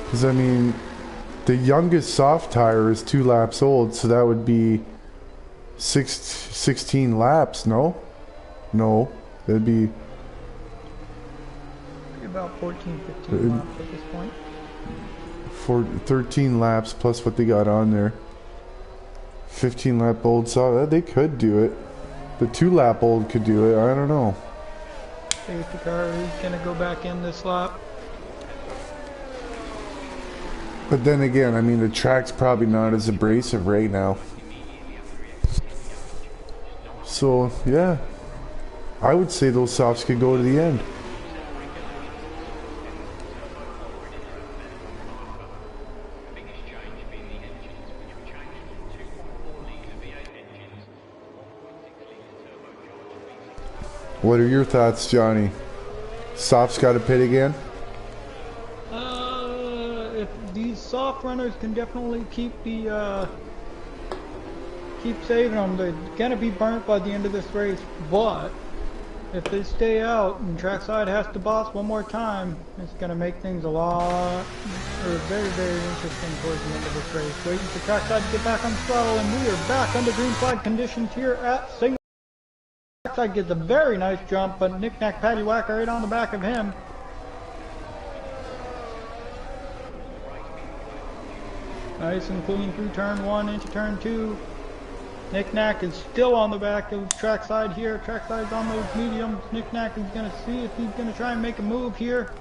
Because, I mean, the youngest soft tire is 2 laps old, so that would be 16 laps, no? No, that'd be about 14, 15 laps at this point. 13 laps plus what they got on there. 15 lap old, so they could do it. The 2 lap old could do it, I don't know. Safety car is going to go back in this lap. But then again, I mean, the track's probably not as abrasive right now. So, yeah, I would say those softs could go to the end. What are your thoughts, Johnny? Softs got to pit again? If these soft runners can definitely keep saving them, they're gonna be burnt by the end of this race. But if they stay out and trackside has to boss one more time, it's gonna make things a lot, or very, very interesting towards the end of this race. Waiting for trackside to get back on the throttle, and we are back under green flag conditions here at Singapour. Trackside gets a very nice jump, but knick-knack paddywhack right on the back of him. Nice and clean through turn 1 into turn 2. Knick-knack is still on the back of trackside here. Trackside's on those mediums. Knick-knack is going to see if he's going to try and make a move here.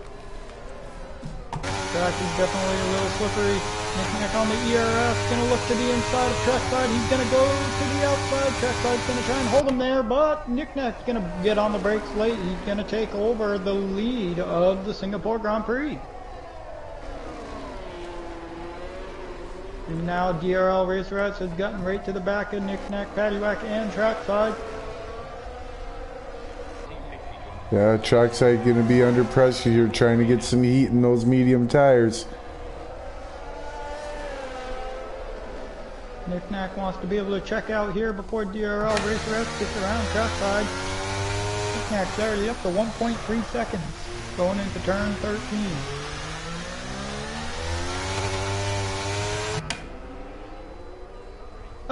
Track is definitely a little slippery. Knick-knack on the ERS, going to look to the inside of trackside. He's going to go to the outside. Trackside's going to try and hold him there, but Knick-knack's going to get on the brakes late. He's going to take over the lead of the Singapore Grand Prix. And now DRL Racerettes has gotten right to the back of Nick Knack, Paddywhack, and Trackside. Yeah, Trackside going to be under pressure here, trying to get some heat in those medium tires. Nick Knack wants to be able to check out here before DRL Racerettes gets around Trackside. Nick Knack's already up to 1.3 seconds going into turn 13.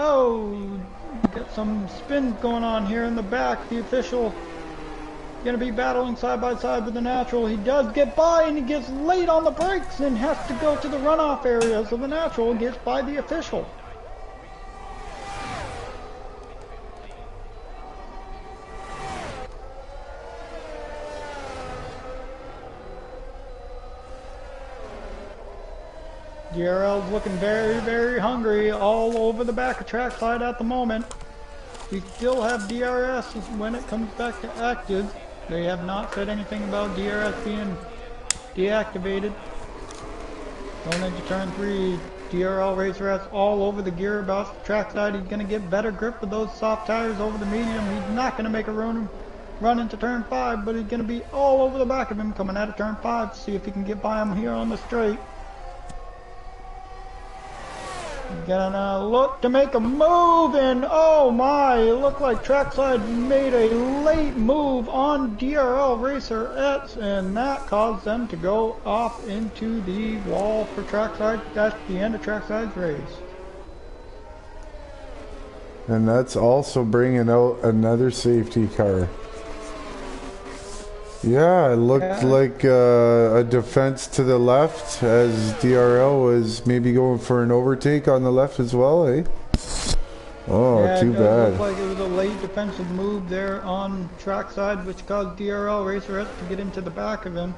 Oh, got some spins going on here in the back. The official going to be battling side by side with the natural. He does get by and he gets late on the brakes and has to go to the runoff area. So the natural gets by the official. DRL's looking very, very hungry all over the back of Trackside at the moment. We still have DRS when it comes back to active. They have not said anything about DRS being deactivated. Going into turn 3, DRL Raceress all over the gearbox. Trackside, he's going to get better grip with those soft tires over the medium. He's not going to make a run into turn 5, but he's going to be all over the back of him coming out of turn 5. See if he can get by him here on the straight. Gonna look to make a move, and oh my, it looked like Trackside made a late move on DRL Racerettes, and that caused them to go off into the wall for Trackside. That's the end of Trackside's race. And that's also bringing out another safety car. Yeah, it looked like a defense to the left as DRL was maybe going for an overtake on the left as well, eh? Oh, yeah, too it bad. Looked like it was a late defensive move there on Trackside, which caused DRL Racerette to get into the back of him.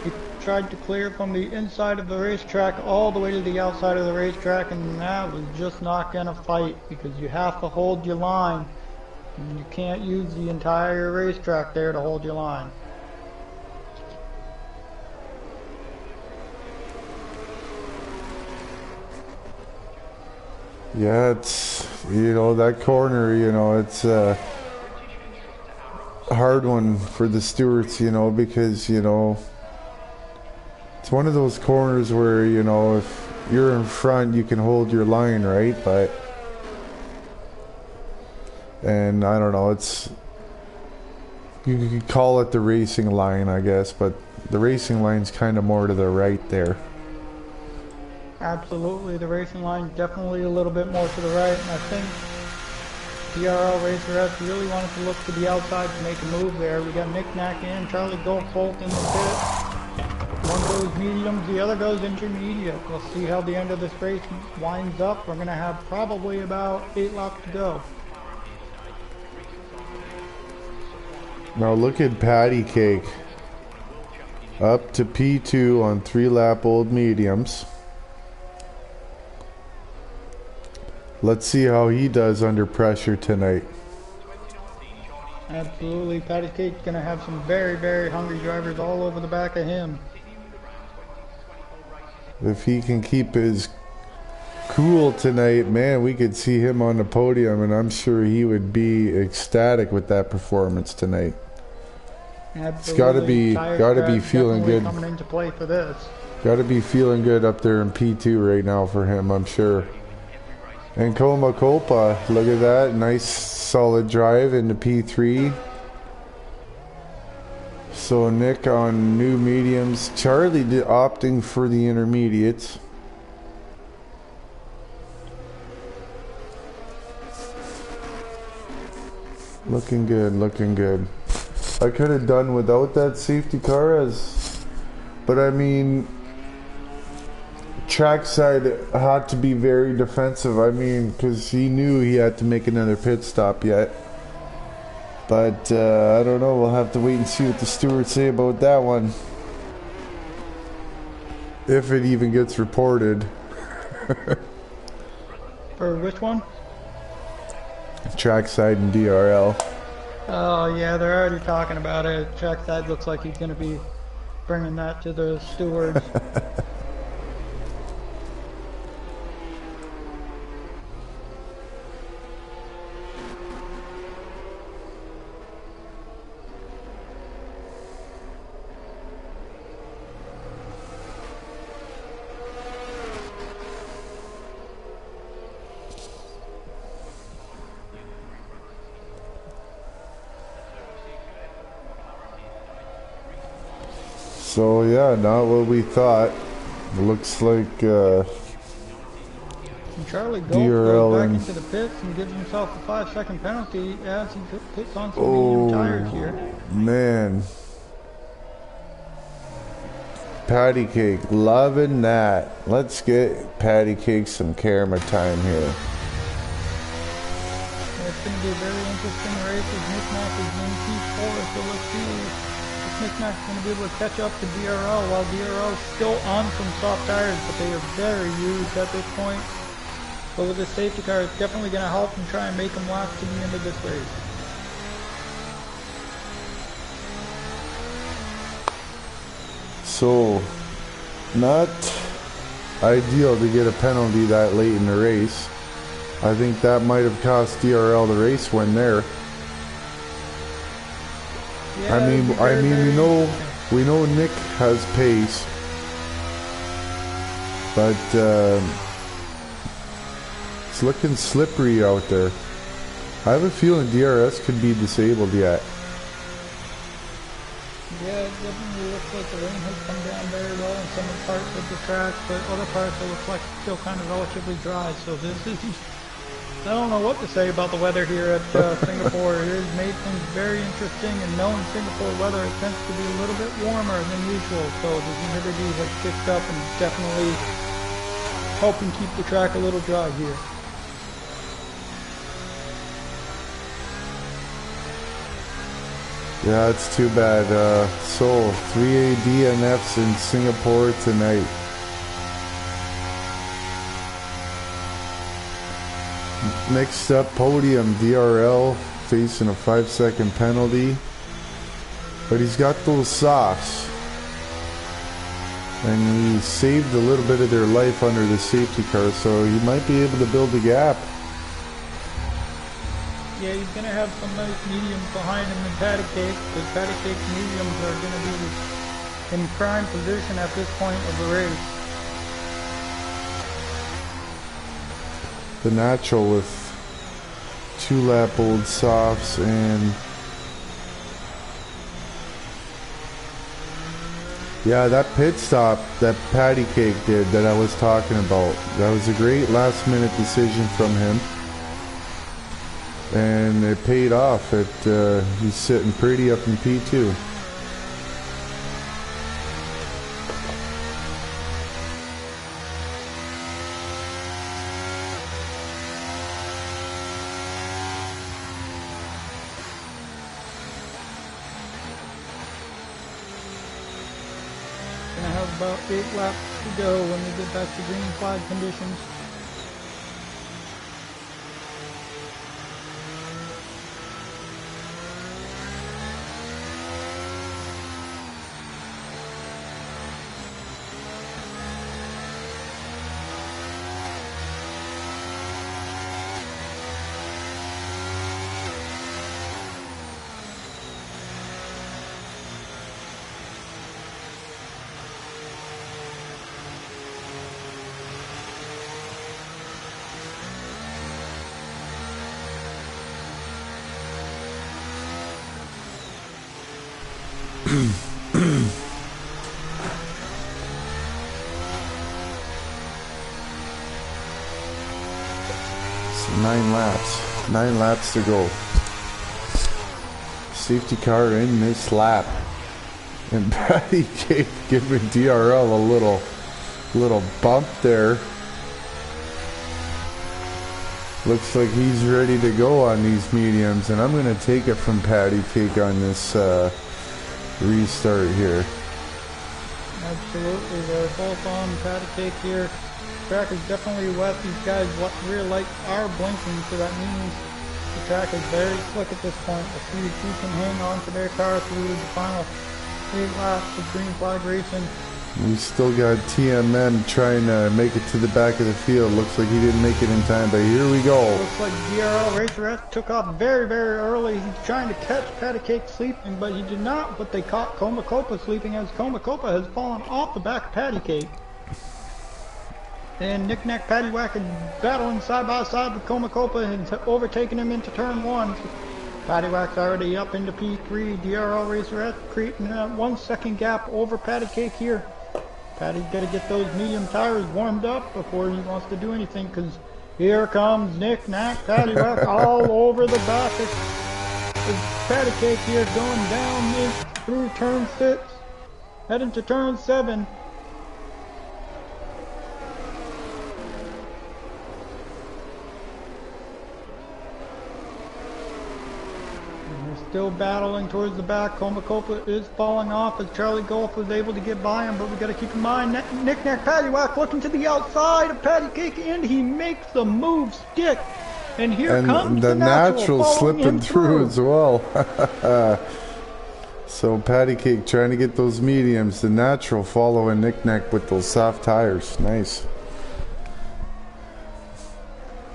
He tried to clear from the inside of the racetrack all the way to the outside of the racetrack, and that was just not going to fight because you have to hold your line. You can't use the entire racetrack there to hold your line. Yeah, it's, you know, that corner, you know, it's a hard one for the stewards, you know, because, you know, it's one of those corners where, you know, if you're in front, you can hold your line, right? But and I don't know, it's, you could call it the racing line, I guess, but the racing line's kind of more to the right there. Absolutely, the racing line definitely a little bit more to the right, and I think DRL Racerettes really wanted to look to the outside to make a move there. We got Nick Knack and Charlie Goldbolt in the pit. One goes medium, the other goes intermediate. We'll see how the end of this race winds up. We're going to have probably about 8 laps to go. Now look at Patty Cake. Up to P2 on 3-lap old mediums. Let's see how he does under pressure tonight. Absolutely, Patty Cake's going to have some very, very hungry drivers all over the back of him. If he can keep his cool tonight, man, we could see him on the podium, and I'm sure he would be ecstatic with that performance tonight. Absolutely. It's gotta be feeling good. Coming into play for this. Gotta be feeling good up there in P2 right now for him, I'm sure. And Koma Kolpa, look at that, nice solid drive into P3. So Nick on new mediums, Charlie opting for the intermediates. Looking good, looking good. I could have done without that safety car, but I mean, Trackside had to be very defensive. I mean, because he knew he had to make another pit stop yet. But I don't know. We'll have to wait and see what the stewards say about that one, if it even gets reported. For which one? Trackside and DRL. Oh yeah, they're already talking about it. Trackside looks like he's going to be bringing that to the stewards. So yeah, not what we thought. It looks like And Charlie Gold DRL goes back and into the pits and gives himself a 5-second penalty as he puts on some medium tires here. Man, Patty Cake, loving that. Let's get Patty Cake some camera time here. It's going to be a very interesting race as Knickknack is in P4, so let's see if Knickknack's going to be able to catch up to DRL while DRL is still on some soft tires, but they are very used at this point. But with the safety car, it's definitely going to help and try and make them last to the end of this race. So, not ideal to get a penalty that late in the race. I think that might have cost DRL the race win there. Yeah, I mean, we know Nick has pace, but it's looking slippery out there. I have a feeling DRS could be disabled yet. Yeah, it definitely looks like the rain has come down very well in some parts of the track, but other parts it looks like it's still kind of relatively dry. So this is, I don't know what to say about the weather here at Singapore. It has made things very interesting, and knowing Singapore weather, it tends to be a little bit warmer than usual. So the humidity has kicked up and definitely helping keep the track a little dry here. Yeah, it's too bad. So, 3A DNFs in Singapore tonight. Next up, podium, DRL facing a 5-second penalty. But he's got those softs. And he saved a little bit of their life under the safety car, so he might be able to build a gap. Yeah, he's going to have some nice mediums behind him in Patty Cake, because Patty Cake's mediums are going to be in prime position at this point of the race. The natural with 2-lap-old softs and yeah, that pit stop that Patty Cake did that I was talking about, that was a great last-minute decision from him. And it paid off. He's sitting pretty up in P2. Gonna have about 8 laps to go when we get back to green flag conditions. So 9 laps to go. Safety car in this lap, and Patty Cake giving DRL a little bump there. Looks like he's ready to go on these mediums, and I'm going to take it from Patty Cake on this restart here. Absolutely, they're both on Patty Cake here. Track is definitely wet. These guys' rear lights are blinking, so that means the track is very slick at this point. Let's see if we can hang on to their car through the final 8 laps of green flag racing. We still got TMM trying to make it to the back of the field. Looks like he didn't make it in time, but here we go. Looks like DRL Racer S took off very, very early. He's trying to catch Patty Cake sleeping, but he did not. But they caught Comacopa sleeping, as Comacopa has fallen off the back of Patty Cake. And Knick-Knack Paddywhack is battling side by side with Comacopa and overtaking him into turn 1. Paddywhack's already up into P3. DRL Racerette creating a 1 second gap over Patty Cake here. Patty's got to get those medium tires warmed up before he wants to do anything, because here comes Nick Nack Paddywhack all over the back of Patty Cake here, going down through turn 6, heading to turn 7. Still battling towards the back. Comacopa is falling off as Charlie Golf was able to get by him, but we got to keep in mind Nick Nack Paddywhack looking to the outside of Patty Cake, and he makes the move stick. And here comes the natural slipping through as well. So Patty Cake trying to get those mediums. The natural following Nick Nack with those soft tires. Nice.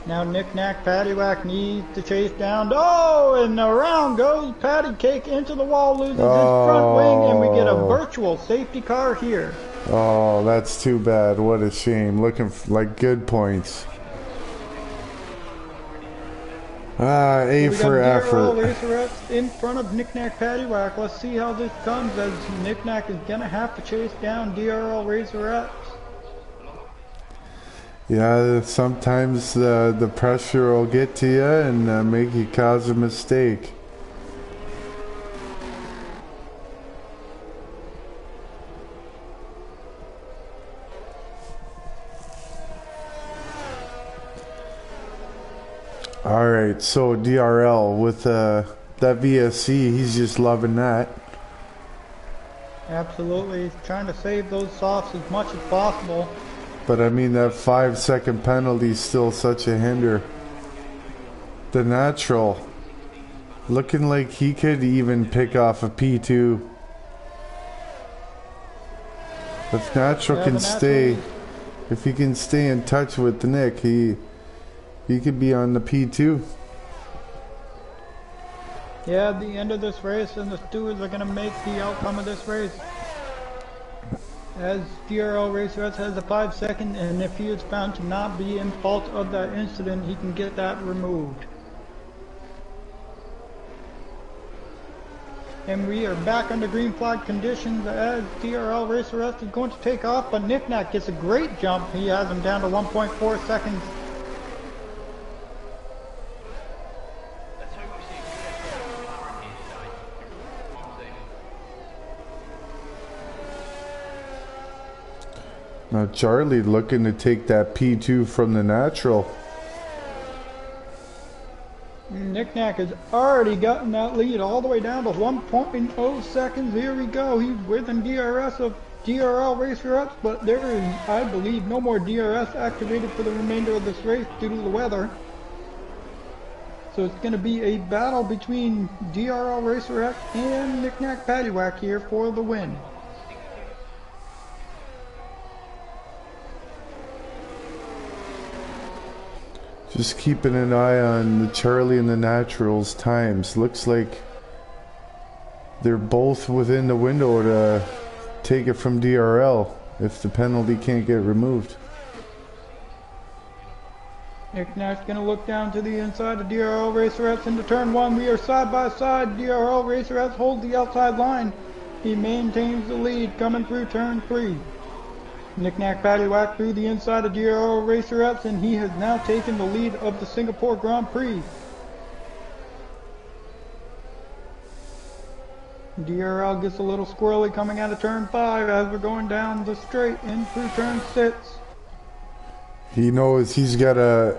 Now Nick Nack Paddywhack needs to chase down. Oh, and around goes Patty Cake into the wall, loses his front wing, and we get a virtual safety car here. Oh, that's too bad. What a shame. Looking like good points. A for effort. Racerette in front of Nick Nack Paddywhack. Let's see how this comes, as Nick Nack is going to have to chase down DRL Racerette. Yeah, sometimes the pressure will get to you and make you cause a mistake. Alright, so DRL with that VSC, he's just loving that. Absolutely, he's trying to save those softs as much as possible. But I mean, that 5-second penalty is still such a hinder. The natural, looking like he could even pick off a P2. If natural can stay, if he can stay in touch with Nick, he could be on the P2. Yeah, at the end of this race, and the stewards are going to make the outcome of this race. As DRL Racerette has a 5 second, and if he is found to not be in fault of that incident, he can get that removed. And we are back under green flag conditions as DRL Racerette is going to take off, but Nick Nack gets a great jump. He has him down to 1.4 seconds. Now Charlie looking to take that P2 from the natural. Nick Nack has already gotten that lead all the way down to 1.0 seconds. Here we go. He's within DRS of DRL Racerette, but there is, I believe, no more DRS activated for the remainder of this race due to the weather. So it's going to be a battle between DRL Racerette and Nick Nack Paddywhack here for the win. Just keeping an eye on the Charlie and the Naturals times. Looks like they're both within the window to take it from DRL if the penalty can't get removed. Nick Nack's going to look down to the inside of DRL Racerette into turn 1. We are side by side. DRL Racerette holds the outside line. He maintains the lead coming through turn 3. Nick Nack Paddywhack through the inside of DRL Racerette, and he has now taken the lead of the Singapore Grand Prix. DRL gets a little squirrely coming out of turn 5 as we're going down the straight in through turn 6. He knows he's got to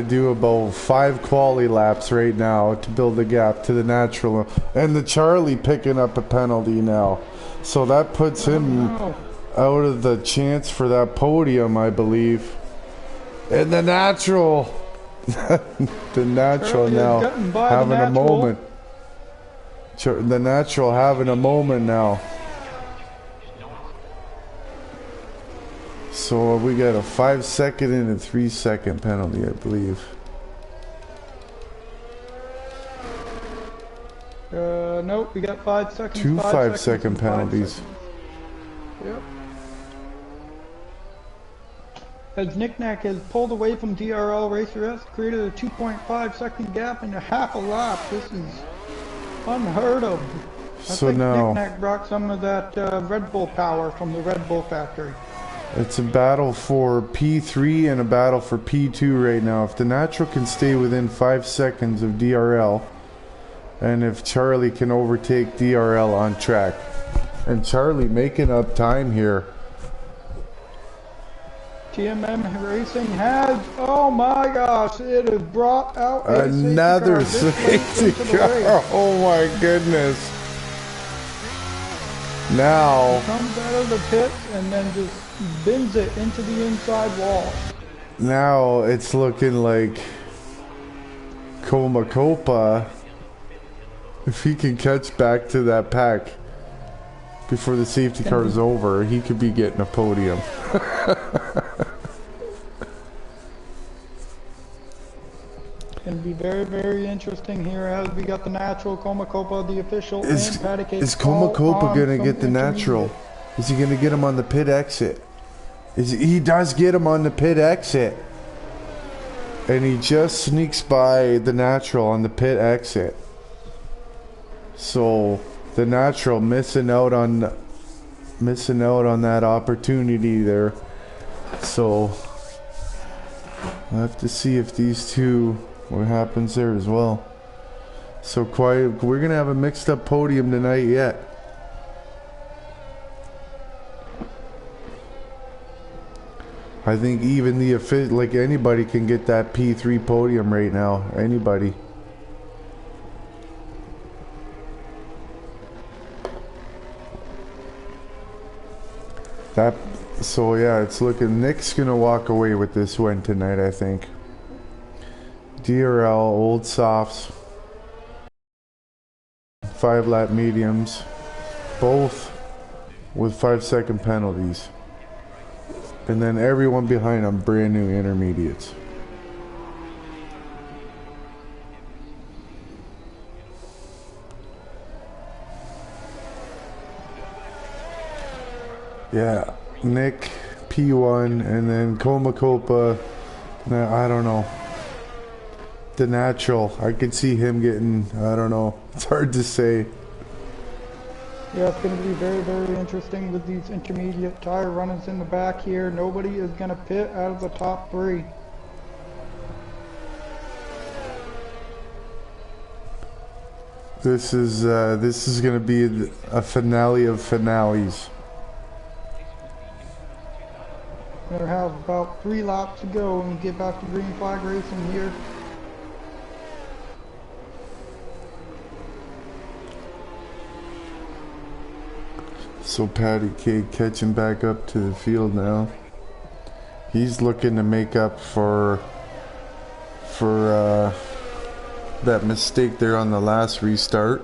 do about 5 quali laps right now to build the gap to the natural, and the Charlie picking up a penalty now, so that puts him out of the chance for that podium, I believe. And the natural the natural now having a moment. The natural having a moment now. So we got a 5-second and a 3-second penalty, I believe. Nope, we got 5 seconds. 2 5-second penalties. Yep. as Knick-Knack has pulled away from DRL Racer S, created a 2.5 second gap in a half a lap. This is unheard of. I So think now Knick-Knack brought some of that Red Bull power from the Red Bull factory. it's a battle for P3 and a battle for P2 right now. If the Natural can stay within 5 seconds of DRL, and if Charlie can overtake DRL on track. And Charlie making up time here. TMM Racing has, oh my gosh, it has brought out another safety car. Oh my goodness. Now comes out of the pit and then just bends it into the inside wall. Now it's looking like Copa, if he can catch back to that pack before the safety car is over, he could be getting a podium. Going to be very, very interesting here as we got the Natural, Copa, the official, and Patty Cake. Is Copa going to get the Natural? Is he going to get him on the pit exit? He does get him on the pit exit. And he just sneaks by the Natural on the pit exit. So the Natural missing out on that opportunity there. So I'll have to see if these two, what happens there as well. So we're gonna have a mixed up podium tonight yet. I think even like anybody can get that P3 podium right now. Anybody. So yeah, it's looking, Nick's gonna walk away with this win tonight, I think. DRL, old softs, 5-lap mediums, both with 5-second penalties. And then everyone behind them, brand new intermediates. Yeah, Nick, P1, and then Copa, I don't know. The Natural, I could see him getting, I don't know, it's hard to say. Yeah, it's going to be very, very interesting with these intermediate tire runners in the back here. Nobody is going to pit out of the top 3. This is going to be a finale of finales. We're going to have about 3 laps to go and get back to green flag racing here. So Patty Cake catching back up to the field now. He's looking to make up for that mistake there on the last restart.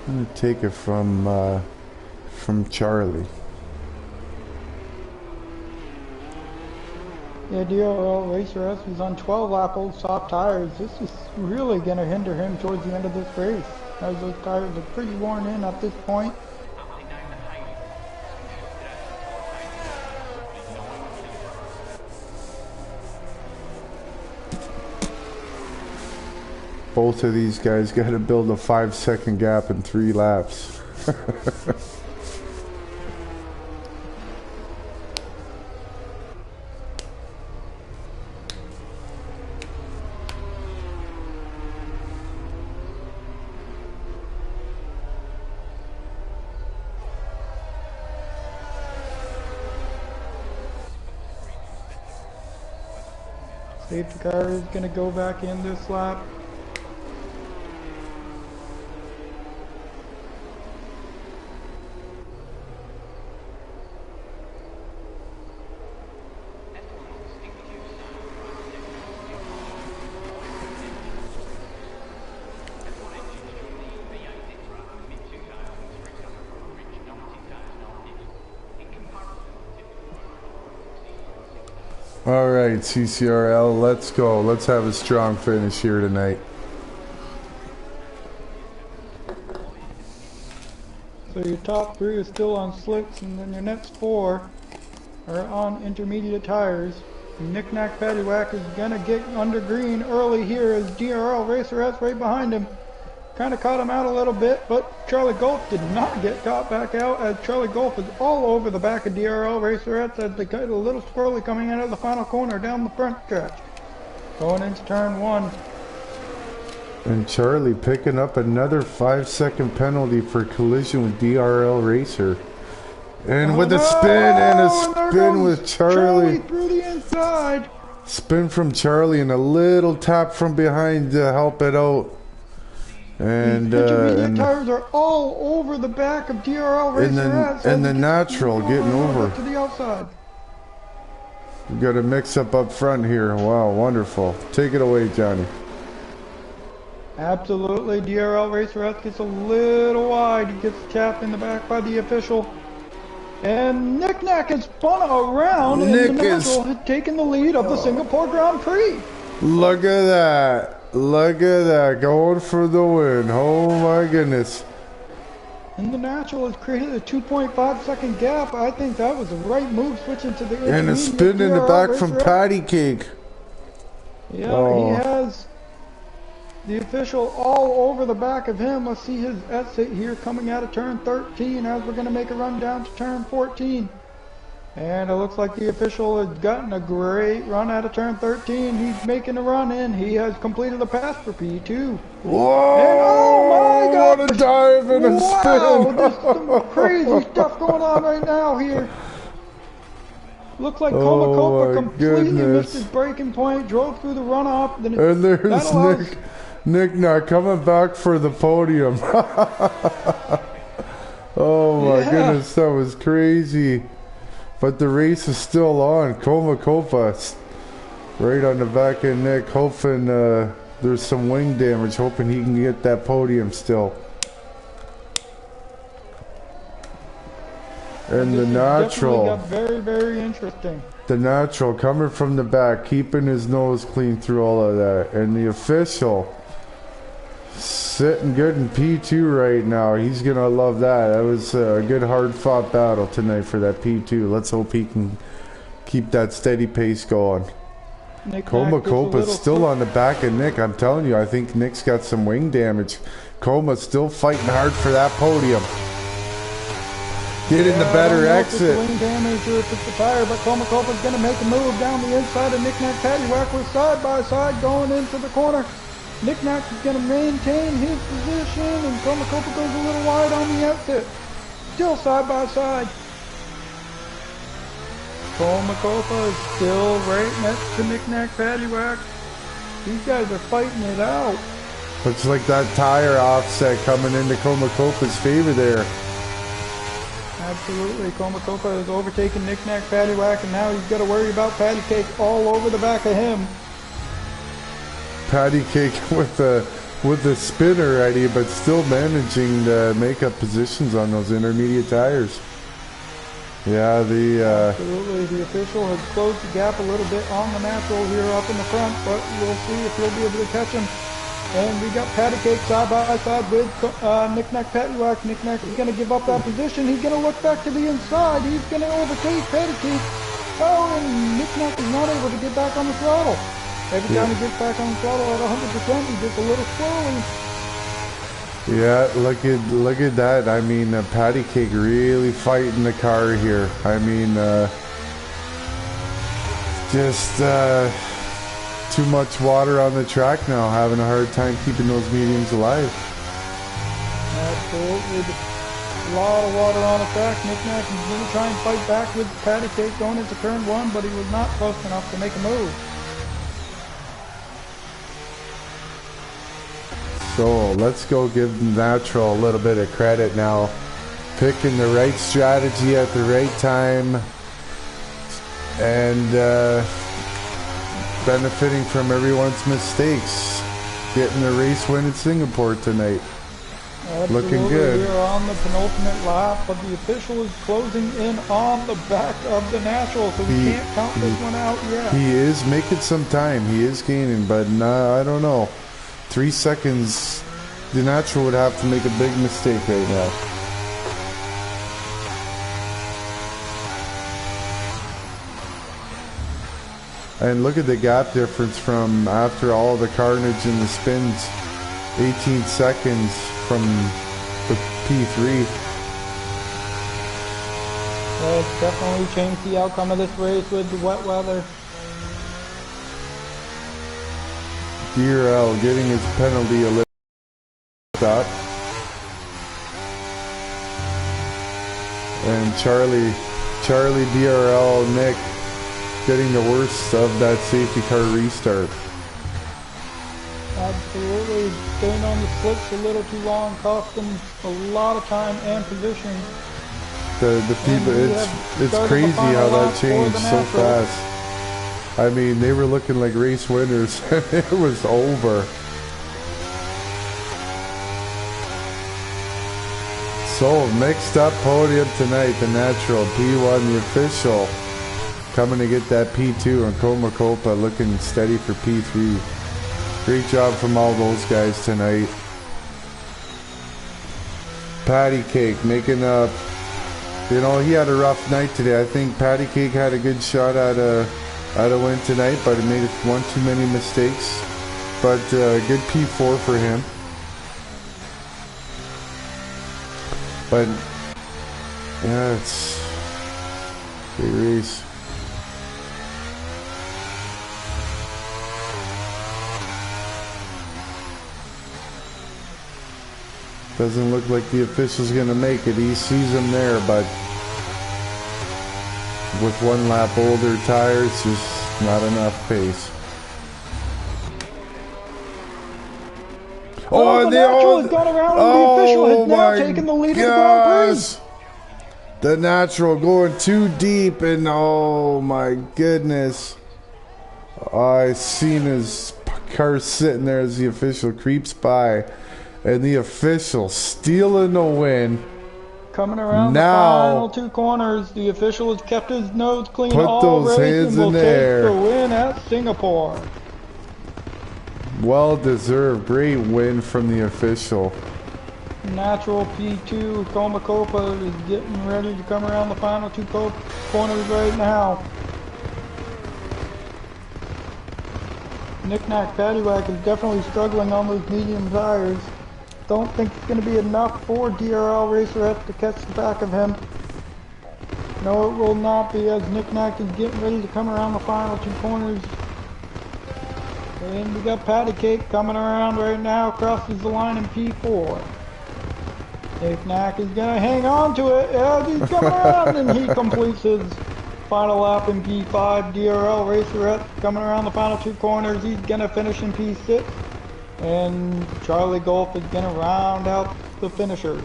I'm gonna take it from Charlie. Yeah, DRL Racer S is on 12-lap old soft tires. This is really going to hinder him towards the end of this race, as those tires are pretty worn in at this point. Both of these guys got to build a 5-second gap in 3 laps. Safety car is going to go back in this lap. All right, CCRL, let's go. Let's have a strong finish here tonight. So your top 3 are still on slicks, and then your next 4 are on intermediate tires. Knick-Knack Paddywhack is gonna get under green early here as DRL Racerette right behind him. Kind of caught him out a little bit, but Charlie Golf did not get caught back out as Charlie Golf is all over the back of DRL Racerette as they got a little squirrely coming out of the final corner down the front stretch. Going into turn 1. And Charlie picking up another 5-second penalty for collision with DRL Racer. And with a spin and a spin with Charlie. Through the inside. Spin from Charlie and a little tap from behind to help it out. And intermediate tires are all over the back of DRL Racer. And the natural getting over. To the outside. We got a mix up front here. Wow, wonderful. Take it away, Johnny. Absolutely. DRL Racer gets a little wide. He gets tapped in the back by the official. And Knick-Knack has spun around and the natural has taken the lead of the Singapore Grand Prix. Look at that. Look at that, going for the win. Oh my goodness. And the natural has created a 2.5 second gap. I think that was the right move, switching to the intermediate. And a spin in the back from Patty Cake. Yeah, he has the official all over the back of him. Let's see his exit here coming out of turn 13 as we're going to make a run down to turn 14. And it looks like the official has gotten a great run out of turn 13. He's making a run in. He has completed the pass for P2. Whoa! And oh my God! What a dive and a spin! There's some crazy stuff going on right now here. Looks like Comacopa completely missed his braking point, drove through the runoff. And there's Knick-Knack coming back for the podium. Oh my goodness, that was crazy. But the race is still on. Comacopa right on the back of Nick, hoping there's some wing damage, hoping he can get that podium still. And the natural got very, very interesting. The natural coming from the back, keeping his nose clean through all of that. And the official sitting good in P2 right now. He's gonna love that. That was a good hard fought battle tonight for that P2. Let's hope he can keep that steady pace going. Comacopa's still on the back of Nick. I'm telling you, I think Nick's got some wing damage. Coma's still fighting hard for that podium. Getting the better exit. Wing damage or if it's the tire, but Comacopa's gonna make a move down the inside of Knick-Knack Paddywhack. We're side by side going into the corner. Knick-Knack is going to maintain his position, and Comacopa goes a little wide on the exit. Still side by side. Comacopa is still right next to Knick-Knack Paddywhack. These guys are fighting it out. Looks like that tire offset coming into Comacopa's favor there. Absolutely. Comacopa has overtaken Knick-Knack Paddywhack, and now he's got to worry about Patty Cake all over the back of him. Patty Cake with the spin already, but still managing to make up positions on those intermediate tires. Yeah, absolutely. The official has closed the gap a little bit on the natural here up in the front, but we'll see if he'll be able to catch him. And we got Patty Cake side by side with Knick-Knack Paddywhack. Knick-Knack is going to give up that position. He's going to look back to the inside. He's going to overtake Patty Cake. Oh, and Knick-Knack is not able to get back on the throttle. Every time he gets back on the throttle at 100%, he gets a little slowly. Yeah, look at that. I mean, Patty Cake really fighting the car here. I mean, just too much water on the track now, having a hard time keeping those mediums alive. Absolutely. A lot of water on the track. Knick-Knack is going to try and fight back with Patty Cake going into turn 1, but he was not close enough to make a move. So let's go give Natural a little bit of credit now. Picking the right strategy at the right time and benefiting from everyone's mistakes. Getting the race win in Singapore tonight. Looking Absolutely, good. we are on the penultimate lap, but the official is closing in on the back of the natural, so we can't count this one out yet. He is making some time. He is gaining, but I don't know. 3 seconds. The natural would have to make a big mistake right now. And look at the gap difference from after all the carnage and the spins. 18 seconds from the P3. It's definitely changed the outcome of this race with the wet weather. DRL getting his penalty a little up. And Charlie DRL, Nick getting the worst of that safety car restart. Absolutely, staying on the slicks a little too long, cost them a lot of time and position. The people, it's crazy how that changed so fast. I mean, they were looking like race winners, and it was over. So, mixed up podium tonight, the natural P1, the official, coming to get that P2, and Comacopa looking steady for P3. Great job from all those guys tonight. Patty Cake making up. You know, he had a rough night today. I think Patty Cake had a good shot at a win tonight, but he made one too many mistakes. But good P4 for him. But yeah, it's a great race. Doesn't look like the official's gonna make it. He sees him there, but with one lap older tires, just not enough pace. Oh, the natural has gone around, and the official has now taken the lead in the Grand Prix. The natural going too deep, and oh my goodness. I seen his car sitting there as the official creeps by. And the official stealing the win. Coming around now, the final two corners, the official has kept his nose clean put all those race hands and will in take there. the win at Singapore. Well deserved. Great win from the official. Natural P2 Comacopa is getting ready to come around the final two corners right now. Knick-Knack Paddywhack is definitely struggling on those medium tires. Don't think it's going to be enough for DRL Racerette to catch the back of him. No, it will not be, as Knick-Knack is getting ready to come around the final two corners. And we got Patty Cake coming around right now, crosses the line in P4. Knick-Knack is going to hang on to it as he's coming around, and he completes his final lap in P5. DRL Racerette coming around the final two corners. He's going to finish in P6. And Charlie Golf is going to round out the finishers.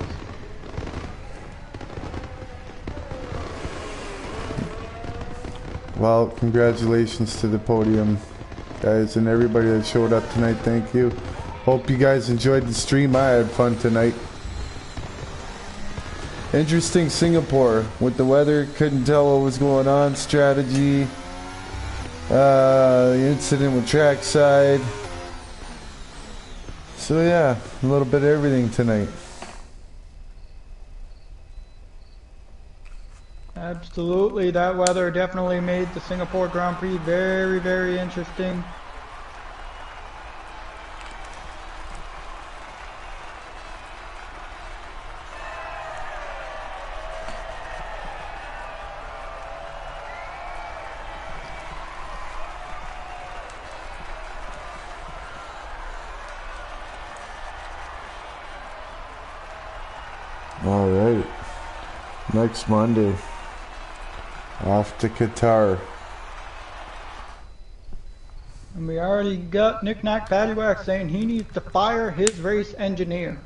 Well, congratulations to the podium, guys, and everybody that showed up tonight. Thank you. Hope you guys enjoyed the stream. I had fun tonight. Interesting Singapore with the weather. Couldn't tell what was going on. Strategy. The incident with trackside. So yeah, a little bit of everything tonight. Absolutely, that weather definitely made the Singapore Grand Prix very, very interesting. All right, next Monday, off to Qatar. And we already got Knick-Knack Paddywhack saying he needs to fire his race engineer.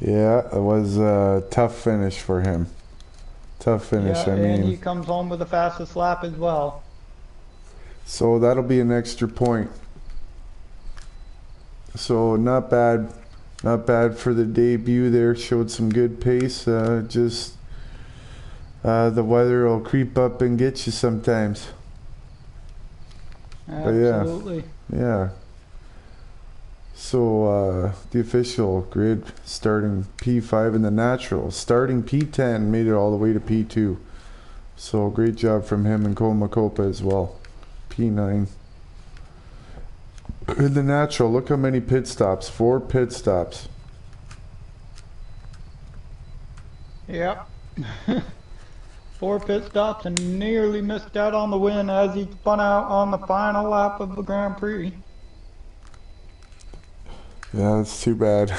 Yeah, it was a tough finish for him. Tough finish, yeah, I mean. and he comes home with the fastest lap as well. So that'll be an extra point. So not bad. Not bad for the debut there. Showed some good pace. Just the weather will creep up and get you sometimes. Absolutely. But yeah. So the official grid starting P5 in the natural. Starting P10 made it all the way to P2. So great job from him and Cole Makopa as well. P9. In the natural, look how many pit stops. 4 pit stops. Yep. 4 pit stops and nearly missed out on the win as he spun out on the final lap of the Grand Prix. Yeah, that's too bad.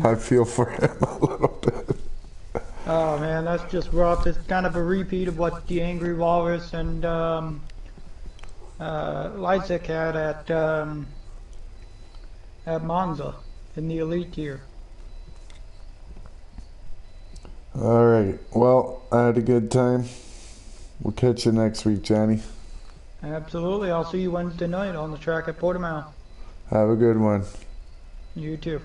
I feel for him a little bit. Oh man, that's just rough. It's kind of a repeat of what the Angry Walrus and Lysick had at Monza in the Elite tier. All right. Well, I had a good time. We'll catch you next week, Johnny. Absolutely. I'll see you Wednesday night on the track at Portimao. Have a good one. You too.